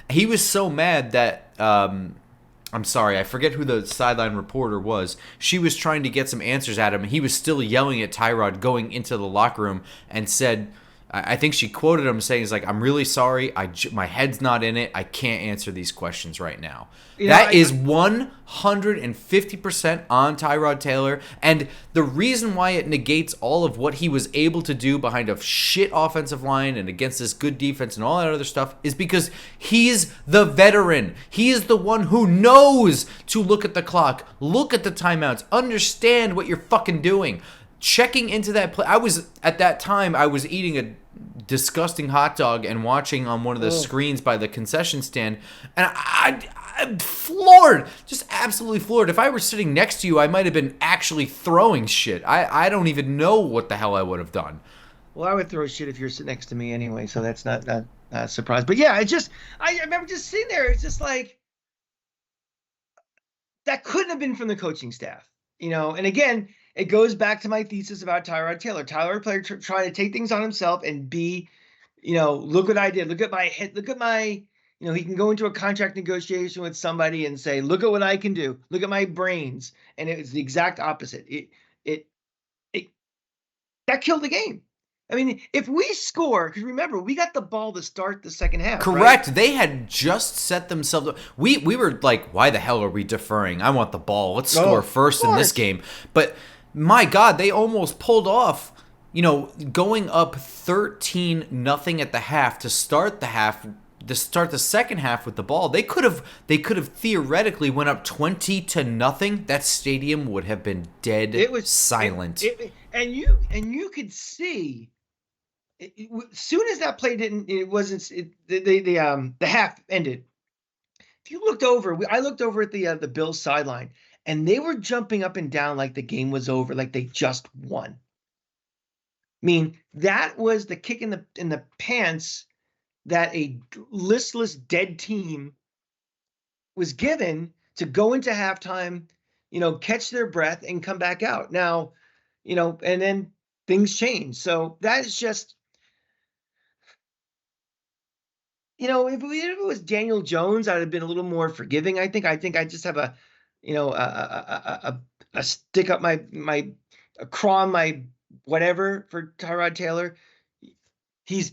He was so mad that I'm sorry, I forget who the sideline reporter was. She was trying to get some answers at him, and he was still yelling at Tyrod going into the locker room and said, I think she quoted him saying, I'm really sorry. My head's not in it. I can't answer these questions right now. That is 150% on Tyrod Taylor. And the reason why it negates all of what he was able to do behind a shit offensive line and against this good defense and all that other stuff is because he's the veteran. He is the one who knows to look at the clock, look at the timeouts, understand what you're fucking doing. Checking into that play, I was eating a disgusting hot dog and watching on one of the screens by the concession stand, and I'm floored, just absolutely floored. If I were sitting next to you, I might have been actually throwing shit. I don't even know what the hell I would have done. Well, I would throw shit if you're sitting next to me anyway, so that's not a surprise. But yeah, I remember just sitting there. It's just like, that couldn't have been from the coaching staff, And again, it goes back to my thesis about Tyrod Taylor. Tyrod Taylor trying to take things on himself and be, look what I did. Look at my head. Look at my, he can go into a contract negotiation with somebody and say, look at what I can do. Look at my brains. And it was the exact opposite. That killed the game. I mean, if we score, because remember, we got the ball to start the second half. Correct. Right? They had just set themselves up. We were like, why the hell are we deferring? I want the ball. Let's score first in this game. But my God, they almost pulled off, going up 13-0 at the half to start the half, to start the second half with the ball, they could have theoretically went up 20-0. That stadium would have been dead silent. And you could see as soon as that play the half ended. If you looked over, I looked over at the Bills sideline, and they were jumping up and down like the game was over, like they just won. I mean, that was the kick in the pants that a listless, dead team was given to go into halftime, catch their breath and come back out. Now, and then things change. So that is just, if it was Daniel Jones, I'd have been a little more forgiving. I think I just have a stick up a craw on my whatever for Tyrod Taylor. He's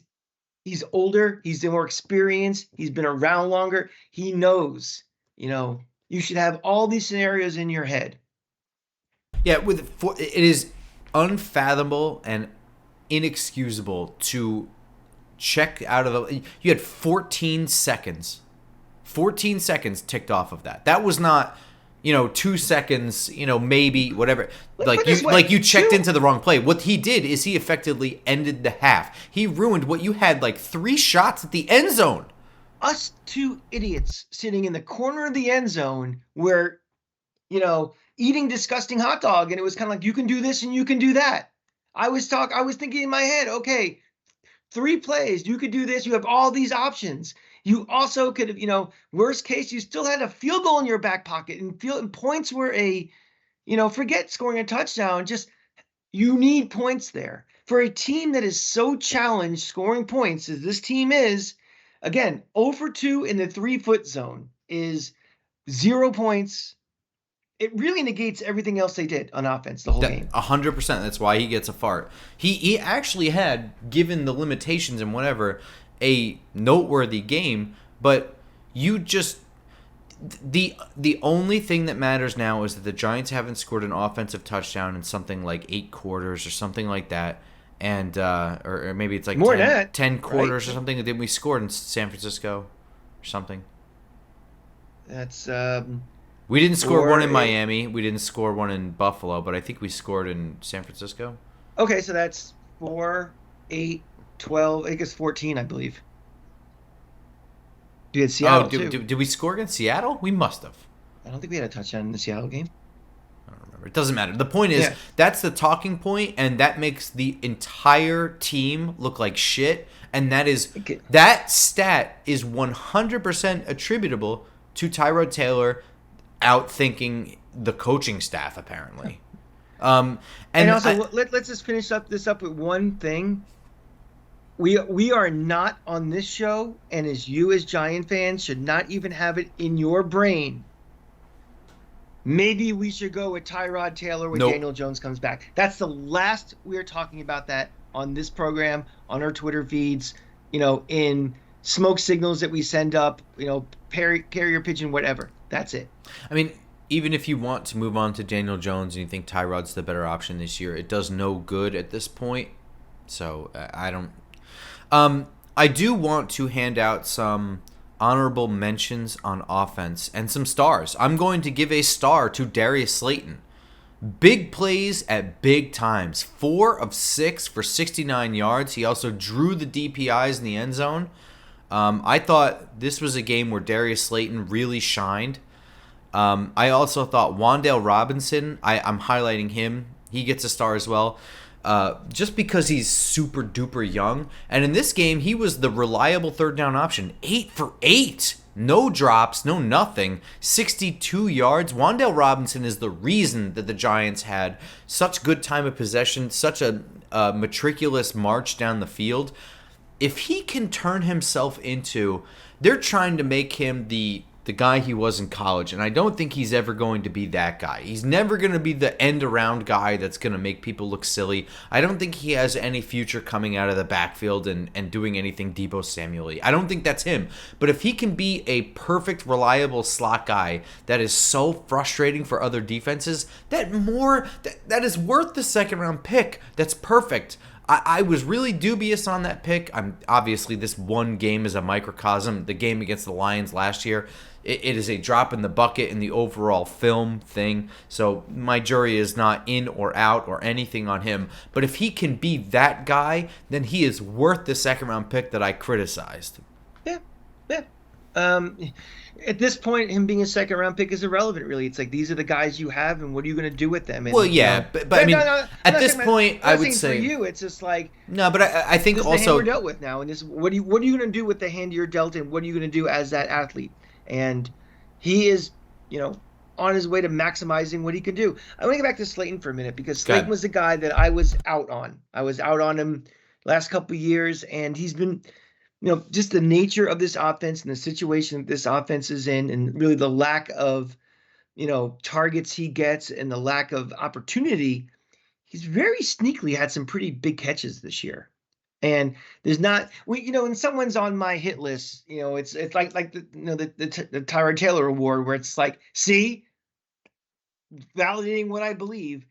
older. He's more experienced. He's been around longer. He knows, you should have all these scenarios in your head. Yeah, it is unfathomable and inexcusable to check out of you had 14 seconds. 14 seconds ticked off of that. That was not, 2 seconds, maybe whatever. You checked into the wrong play. What he did is he effectively ended the half. He ruined what you had, like 3 shots at the end zone. Us two idiots sitting in the corner of the end zone where, eating disgusting hot dog, and it was kind of like, you can do this and you can do that. I was thinking in my head, okay, 3 plays, you could do this. You have all these options. You also could have, worst case, you still had a field goal in your back pocket, and points were forget scoring a touchdown. Just, you need points there. For a team that is so challenged scoring points as this team is, again, 0 for 2 in the 3-foot zone is 0 points. It really negates everything else they did on offense the whole game. 100%. That's why he gets a fart. He actually had, given the limitations and whatever, a noteworthy game. But you just the only thing that matters now is that the Giants haven't scored an offensive touchdown in something like 8 quarters or something like that, and or maybe it's like more 10 quarters, right? Or something. That we scored in San Francisco or something. That's we didn't score one in Miami. We didn't score one in Buffalo, but I think we scored in San Francisco. Okay, so that's 4, 8, 12. I guess 14, I believe. We had Seattle too. Did we score against Seattle? We must have. I don't think we had a touchdown in the Seattle game. I don't remember. It doesn't matter. The point is, That's the talking point, and that makes the entire team look like shit. And that stat is 100% attributable to Tyrod Taylor outthinking the coaching staff, apparently. And also, let's just finish this up with one thing. We are not on this show, and as Giant fans should not even have it in your brain. Maybe we should go with Tyrod Taylor when Daniel Jones comes back. That's the last we're talking about that on this program, on our Twitter feeds, in smoke signals that we send up, carrier pigeon, whatever. That's it. I mean, even if you want to move on to Daniel Jones and you think Tyrod's the better option this year, it does no good at this point. So I don't. I do want to hand out some honorable mentions on offense and some stars. I'm going to give a star to Darius Slayton. Big plays at big times. 4 of 6 for 69 yards. He also drew the DPIs in the end zone. I thought this was a game where Darius Slayton really shined. I also thought Wan'Dale Robinson, I'm highlighting him. He gets a star as well. Just because he's super duper young. And in this game, he was the reliable third down option. 8 for 8. No drops, no nothing. 62 yards. Wan'Dale Robinson is the reason that the Giants had such good time of possession, such a meticulous march down the field. If he can turn himself into, they're trying to make him the guy he was in college, and I don't think he's ever going to be that guy. He's never going to be the end-around guy that's going to make people look silly. I don't think he has any future coming out of the backfield and doing anything Deebo Samuel-y. I don't think that's him. But if he can be a perfect, reliable slot guy that is so frustrating for other defenses, that is worth the second-round pick. That's perfect. I was really dubious on that pick. I'm obviously, this one game is a microcosm. The game against the Lions last year, it is a drop in the bucket in the overall film thing. So my jury is not in or out or anything on him. But if he can be that guy, then he is worth the second round pick that I criticized. Yeah, yeah. Um, at this point, him being a second round pick is irrelevant, really. It's like, these are the guys you have, and what are you going to do with them? And, Well, yeah, but I mean, at this point, I would say for you, it's just like, no. But I think this is also the hand we're dealt with now, and this, what are you going to do with the hand you're dealt, and what are you going to do as that athlete? And he is, on his way to maximizing what he can do. I want to get back to Slayton for a minute, because Slayton was the guy that I was out on. I was out on him last couple of years, and he's been, just the nature of this offense and the situation that this offense is in, and really the lack of, targets he gets and the lack of opportunity. He's very sneakily had some pretty big catches this year. And there's not, when someone's on my hit list, it's like the Tyrod Taylor Award, where it's like, see, validating what I believe.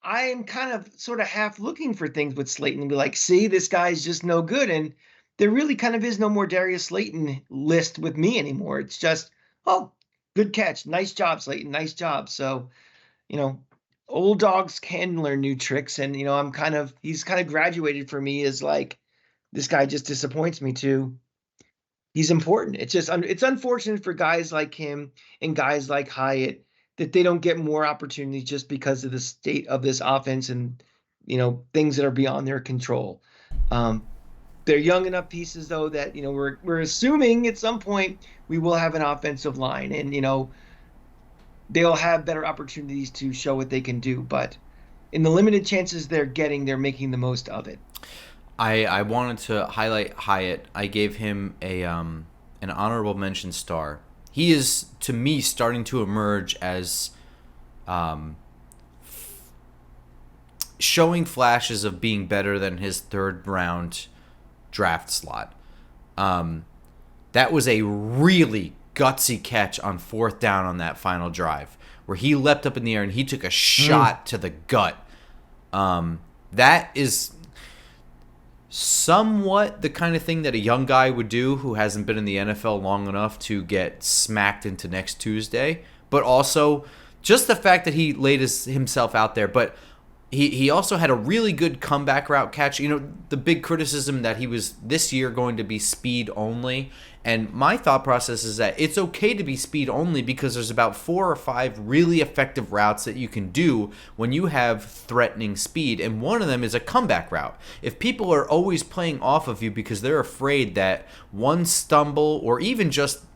I am kind of sort of half looking for things with Slayton and be like, see, this guy's just no good. And there really kind of is no more Darius Slayton list with me anymore. It's just, oh, good catch. Nice job, Slayton. Nice job. So, old dogs can learn new tricks. And, he's kind of graduated for me as like, this guy just disappoints me too. He's important. It's just, it's unfortunate for guys like him and guys like Hyatt that they don't get more opportunities just because of the state of this offense and, things that are beyond their control. They're young enough pieces, though, that, we're assuming at some point we will have an offensive line, and, they'll have better opportunities to show what they can do. But in the limited chances they're getting, they're making the most of it. I wanted to highlight Hyatt. I gave him an honorable mention star. He is, to me, starting to emerge as showing flashes of being better than his third round draft slot. That was a really gutsy catch on fourth down on that final drive, where he leapt up in the air and he took a shot to the gut. That is somewhat the kind of thing that a young guy would do who hasn't been in the NFL long enough to get smacked into next Tuesday. But also just the fact that he laid himself out there. But he also had a really good comeback route catch. The big criticism that he was this year going to be speed only. And my thought process is that it's okay to be speed only, because there's about 4 or 5 really effective routes that you can do when you have threatening speed. And one of them is a comeback route. If people are always playing off of you because they're afraid that one stumble or even just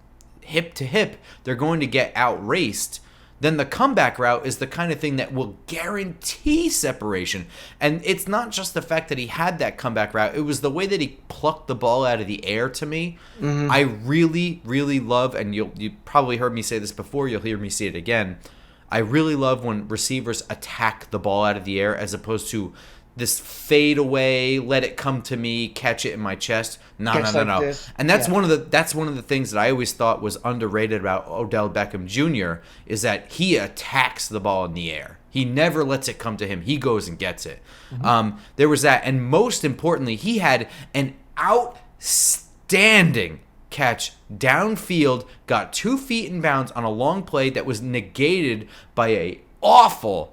hip to hip, they're going to get outraced, then the comeback route is the kind of thing that will guarantee separation. And it's not just the fact that he had that comeback route. It was the way that he plucked the ball out of the air to me. Mm-hmm. I really, really love, and you probably heard me say this before, you'll hear me say it again, I really love when receivers attack the ball out of the air as opposed to this fade away, let it come to me, catch it in my chest. No. And that's one of the things that I always thought was underrated about Odell Beckham Jr. is that he attacks the ball in the air. He never lets it come to him. He goes and gets it. Mm-hmm. There was that, and most importantly, he had an outstanding catch downfield, got 2 feet in bounds on a long play that was negated by a awful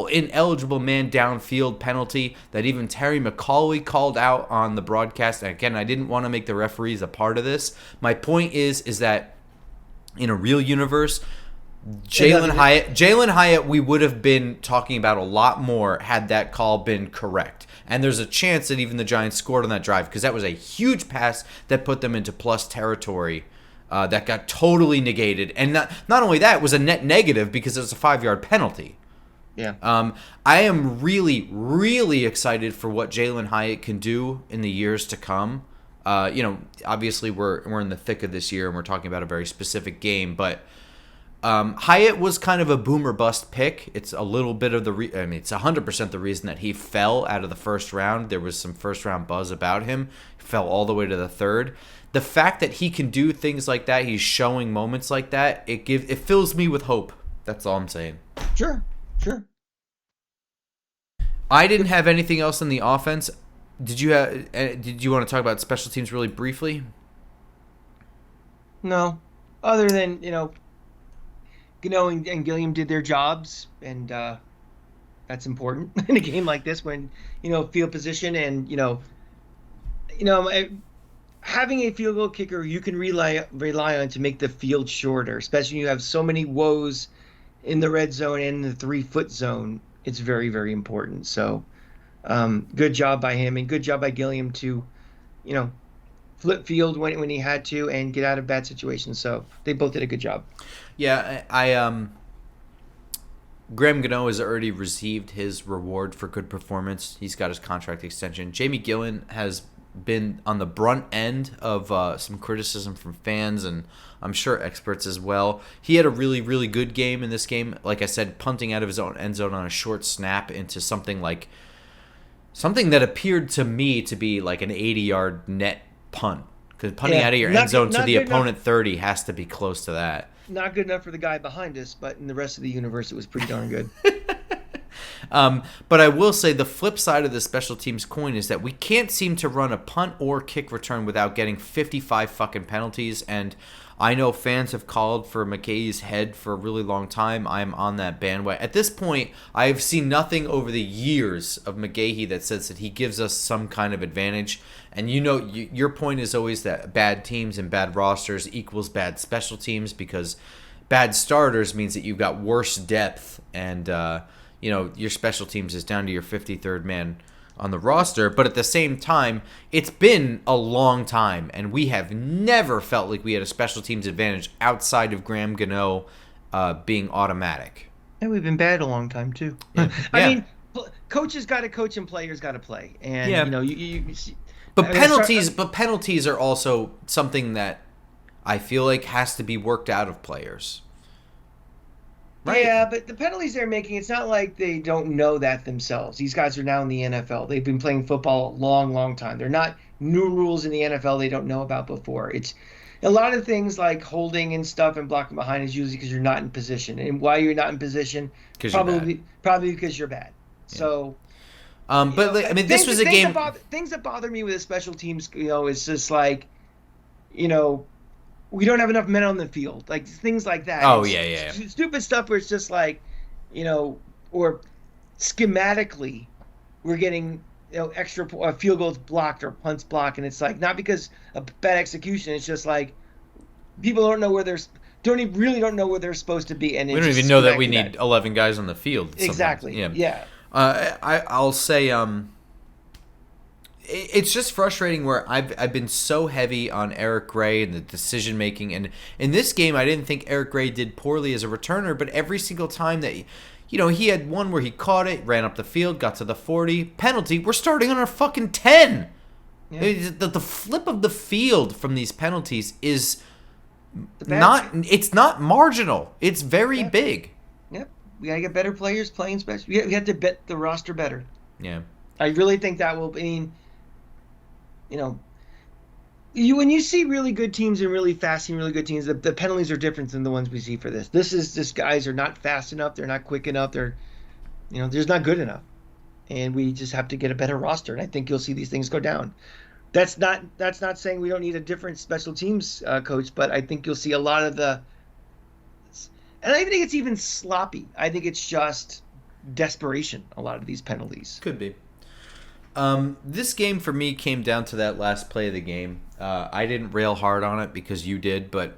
ineligible man downfield penalty that even Terry McAuley called out on the broadcast. And again, I didn't want to make the referees a part of this. My point is that in a real universe, Jalen Hyatt, we would have been talking about a lot more had that call been correct. And there's a chance that even the Giants scored on that drive, because that was a huge pass that put them into plus territory. That got totally negated. And not only that, it was a net negative because it was a 5-yard penalty. Yeah. I am really, really excited for what Jalen Hyatt can do in the years to come. Obviously we're in the thick of this year and we're talking about a very specific game, but Hyatt was kind of a boomer bust pick. It's a little bit of it's 100% the reason that he fell out of the first round. There was some first round buzz about him. He fell all the way to the third. The fact that he can do things like that, he's showing moments like that, it fills me with hope. That's all I'm saying. Sure. I didn't have anything else in the offense. Did you want to talk about special teams really briefly? No, other than Gano and Gilliam did their jobs, and that's important in a game like this when field position and having a field goal kicker you can rely on to make the field shorter, especially when you have so many woes in the red zone and in the 3-foot zone. It's very, very important. So good job by him and good job by Gilliam to flip field when he had to and get out of bad situations. So they both did a good job. Yeah, I Graham Gano has already received his reward for good performance. He's got his contract extension. Jamie Gillen has been on the brunt end of some criticism from fans and I'm sure experts as well. He had a really, really good game in this game. Like I said, punting out of his own end zone on a short snap into something that appeared to me to be like an 80-yard net punt. Because punting out of your end zone to the opponent 30 has to be close to that. Not good enough for the guy behind us, but in the rest of the universe, it was pretty darn good. But I will say the flip side of the special teams coin is that we can't seem to run a punt or kick return without getting 55 fucking penalties. And I know fans have called for McKay's head for a really long time. I'm on that bandwagon. At this point, I've seen nothing over the years of McGahee that says that he gives us some kind of advantage. And your point is always that bad teams and bad rosters equals bad special teams because bad starters means that you've got worse depth and your special teams is down to your 53rd man on the roster. But at the same time, it's been a long time, and we have never felt like we had a special teams advantage outside of Graham Gano being automatic. And we've been bad a long time, too. Yeah. I mean, coaches got to coach and players got to play. And, you see. But penalties are also something that I feel like has to be worked out of players. Right. Yeah, but the penalties they're making, it's not like they don't know that themselves. These guys are now in the NFL. They've been playing football a long, long time. They're not new rules in the NFL they don't know about before. It's a lot of things like holding and stuff and blocking behind is usually because you're not in position. And why you're not in position, probably because you're bad. Yeah. So, this was a game. Things that bother me with the special teams, is just like, we don't have enough men on the field, like things like that. Oh, yeah. Stupid stuff where it's just like, or schematically, we're getting extra field goals blocked or punts blocked, and it's like not because of bad execution. It's just like people don't know where don't know where they're supposed to be, and we don't even know that we need 11 guys on the field. Exactly. Sometimes. Yeah. I'll say it's just frustrating where I've been so heavy on Eric Gray and the decision making, and in this game I didn't think Eric Gray did poorly as a returner, but every single time that he had one where he caught it, ran up the field, got to the 40, penalty, we're starting on our fucking 10. Yeah. The flip of the field from these penalties is it's not marginal. It's very big. Yep. We got to get better players playing special. We have to bet the roster better. Yeah. I really think that will mean, when you see really good teams and really fast and really good teams, the penalties are different than the ones we see for this. This guys are not fast enough. They're not quick enough. They're just not good enough. And we just have to get a better roster. And I think you'll see these things go down. That's not saying we don't need a different special teams coach, but I think you'll see a lot of and I think it's even sloppy. I think it's just desperation, a lot of these penalties. Could be. This game for me came down to that last play of the game. I didn't rail hard on it because you did, but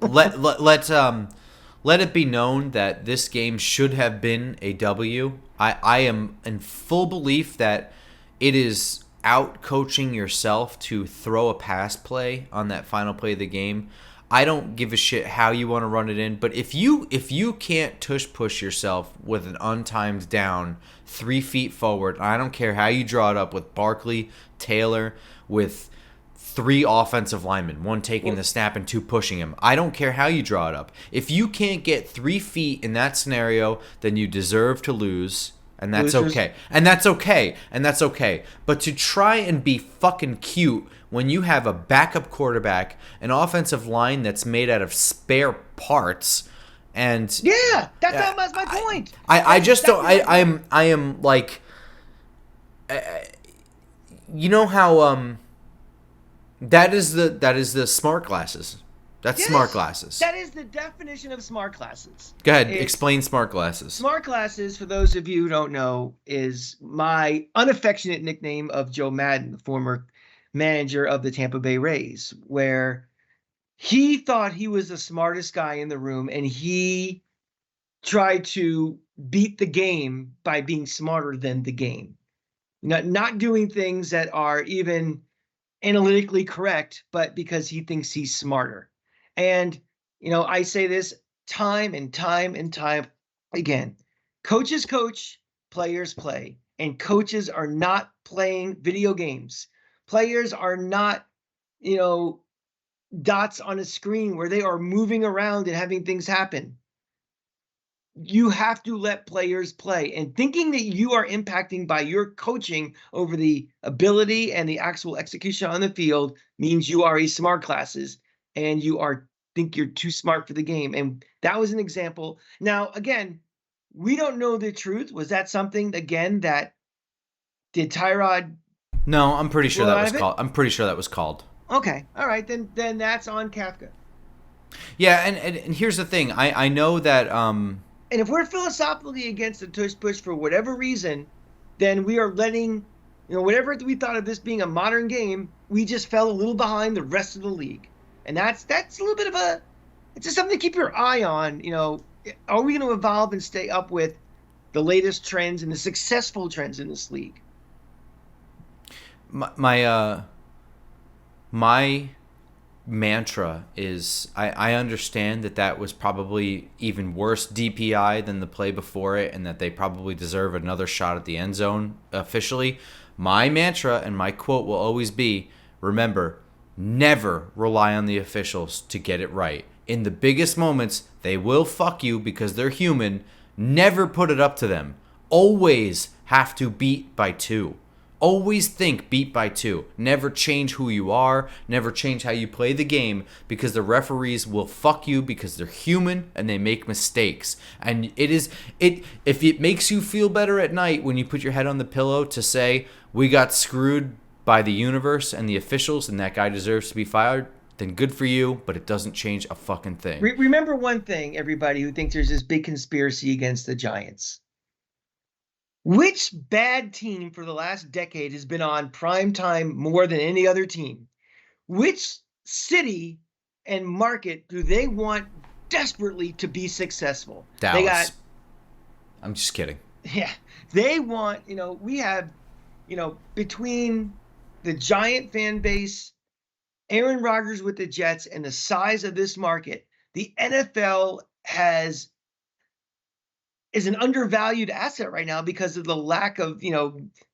let it be known that this game should have been a W. I am in full belief that it is out coaching yourself to throw a pass play on that final play of the game. I don't give a shit how you want to run it in, but if you can't tush push yourself with an untimed down 3 feet forward, I don't care how you draw it up with Barkley, Taylor, with 3 offensive linemen, 1 taking the snap and 2 pushing him. I don't care how you draw it up. If you can't get 3 feet in that scenario, then you deserve to lose. And that's okay. And that's okay. And that's okay. But to try and be fucking cute when you have a backup quarterback, an offensive line that's made out of spare parts, and yeah, that's my point. I just don't. I am like, You know how that is the smart glasses. That's smart Yes, glasses. that is the definition of smart glasses. Go ahead, It's explain smart glasses. smart glasses, for those of you who don't know, is my unaffectionate nickname of Joe Madden, the former manager of the Tampa Bay Rays, where he thought he was the smartest guy in the room and he tried to beat the game by being smarter than the game. Not doing things that are even analytically correct, but because he thinks he's smarter. And, I say this time and time and time again. Coaches coach, players play, and coaches are not playing video games. Players are not, you know, dots on a screen where they are moving around and having things happen. You have to let players play, and thinking that you are impacting by your coaching over the ability and the actual execution on the field means you are a smart classes and think you're too smart for the game. And that was an example. Now, again, we don't know the truth. Was that something again that did Tyrod No, I'm pretty sure blow that out was of it? called. I'm pretty sure that was called. Okay, all right, then that's on Kafka. Yeah, and here's the thing. I know that And if we're philosophically against the tush push for whatever reason, then we are letting, whatever we thought of this being a modern game, we just fell a little behind the rest of the league. And that's a little bit of it's just something to keep your eye on. Are we going to evolve and stay up with the latest trends and the successful trends in this league? my mantra is I understand that was probably even worse DPI than the play before it, and that they probably deserve another shot at the end zone officially. My mantra and my quote will always be, remember, never rely on the officials to get it right. In the biggest moments, they will fuck you because they're human. Never put it up to them. Always have to beat by 2. Always think beat by 2. Never change who you are. Never change how you play the game, because the referees will fuck you because they're human and they make mistakes. And if it makes you feel better at night when you put your head on the pillow to say we got screwed by the universe and the officials and that guy deserves to be fired, then good for you, but it doesn't change a fucking thing. Remember one thing, everybody who thinks there's this big conspiracy against the Giants. Which bad team for the last decade has been on prime time more than any other team? Which city and market do they want desperately to be successful? Dallas. I'm just kidding. Yeah. They want, we have, between the Giant fan base, Aaron Rodgers with the Jets, and the size of this market, the NFL is an undervalued asset right now because of the lack of,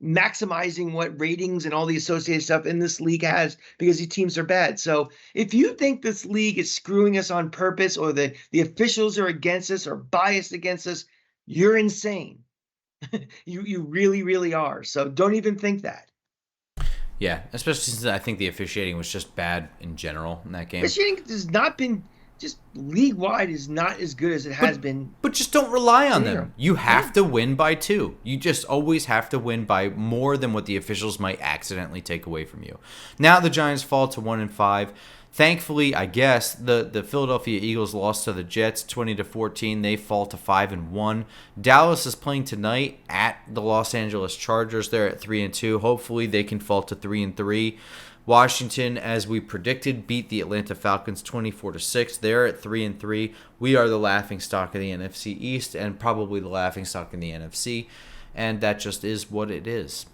maximizing what ratings and all the associated stuff in this league has, because these teams are bad. So if you think this league is screwing us on purpose, or the officials are against us or biased against us, you're insane. You really, really are. So don't even think that. Yeah, especially since I think the officiating was just bad in general in that game. Officiating has not been, just league-wide, is not as good as it has been. But just don't rely on them. You have to win by 2. You just always have to win by more than what the officials might accidentally take away from you. Now the Giants fall to 1-5. Thankfully, I guess, the Philadelphia Eagles lost to the Jets 20-14. They fall to 5-1. Dallas is playing tonight at the Los Angeles Chargers. They're at 3-2. Hopefully they can fall to 3-3. Washington, as we predicted, beat the Atlanta Falcons 24-6. They're at 3-3. We are the laughingstock of the NFC East, and probably the laughingstock in the NFC, and that just is what it is.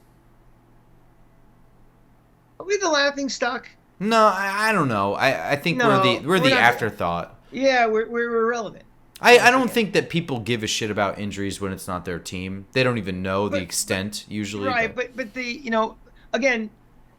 Are we the laughingstock? No, I don't know. I think No, we're the afterthought. Yeah, we're irrelevant. I don't think that people give a shit about injuries when it's not their team. They don't even know the extent usually. Right, but the again,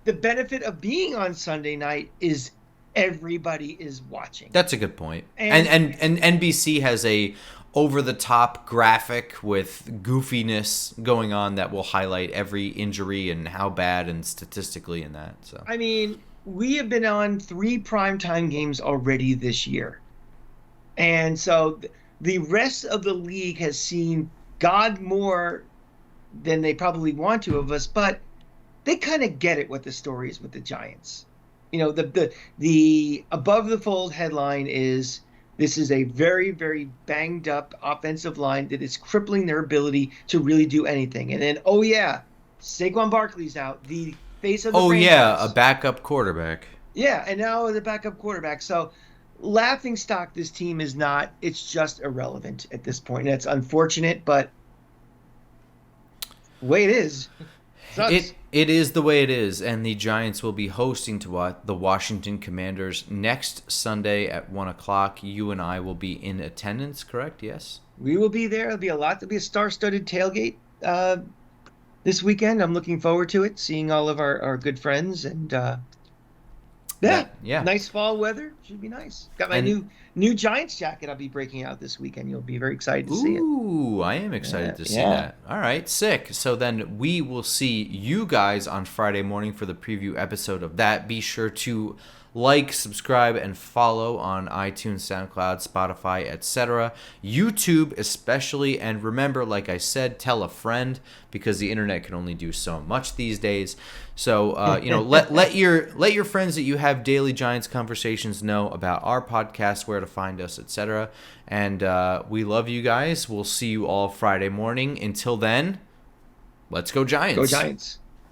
the benefit of being on Sunday night is everybody is watching. That's a good point. And NBC has a over-the-top graphic with goofiness going on that will highlight every injury and how bad and statistically in that. So I mean, we have been on 3 primetime games already this year. And so the rest of the league has seen God more than they probably want to of us, but they kind of get it what the story is with the Giants. The above the fold headline is this is a very, very banged up offensive line that is crippling their ability to really do anything. And then, oh yeah, Saquon Barkley's out, the face of the Oh yeah, a franchise. backup quarterback. Yeah, and now the backup quarterback. So laughing stock this team is not, it's just irrelevant at this point. And it's unfortunate, but the way it is. Sucks. It is the way it is, and the Giants will be hosting to what the Washington Commanders next Sunday at 1:00. You and I will be in attendance, correct? Yes. We will be there. There'll be a star-studded tailgate this weekend. I'm looking forward to it, seeing all of our good friends, and Yeah. nice fall weather. Should be nice. Got my And new Giants jacket I'll be breaking out this weekend. You'll be very excited to see it. ooh, I am excited to see Yeah. that. All right, sick. So then we will see you guys on Friday morning for the preview episode of that. Be sure to like, subscribe, and follow on iTunes, SoundCloud, Spotify, etc. YouTube especially. And remember, like I said, tell a friend because the internet can only do so much these days. So let your friends that you have daily Giants conversations know about our podcast, where to find us, etc. And we love you guys. We'll see you all Friday morning. Until then, let's go Giants. Go Giants.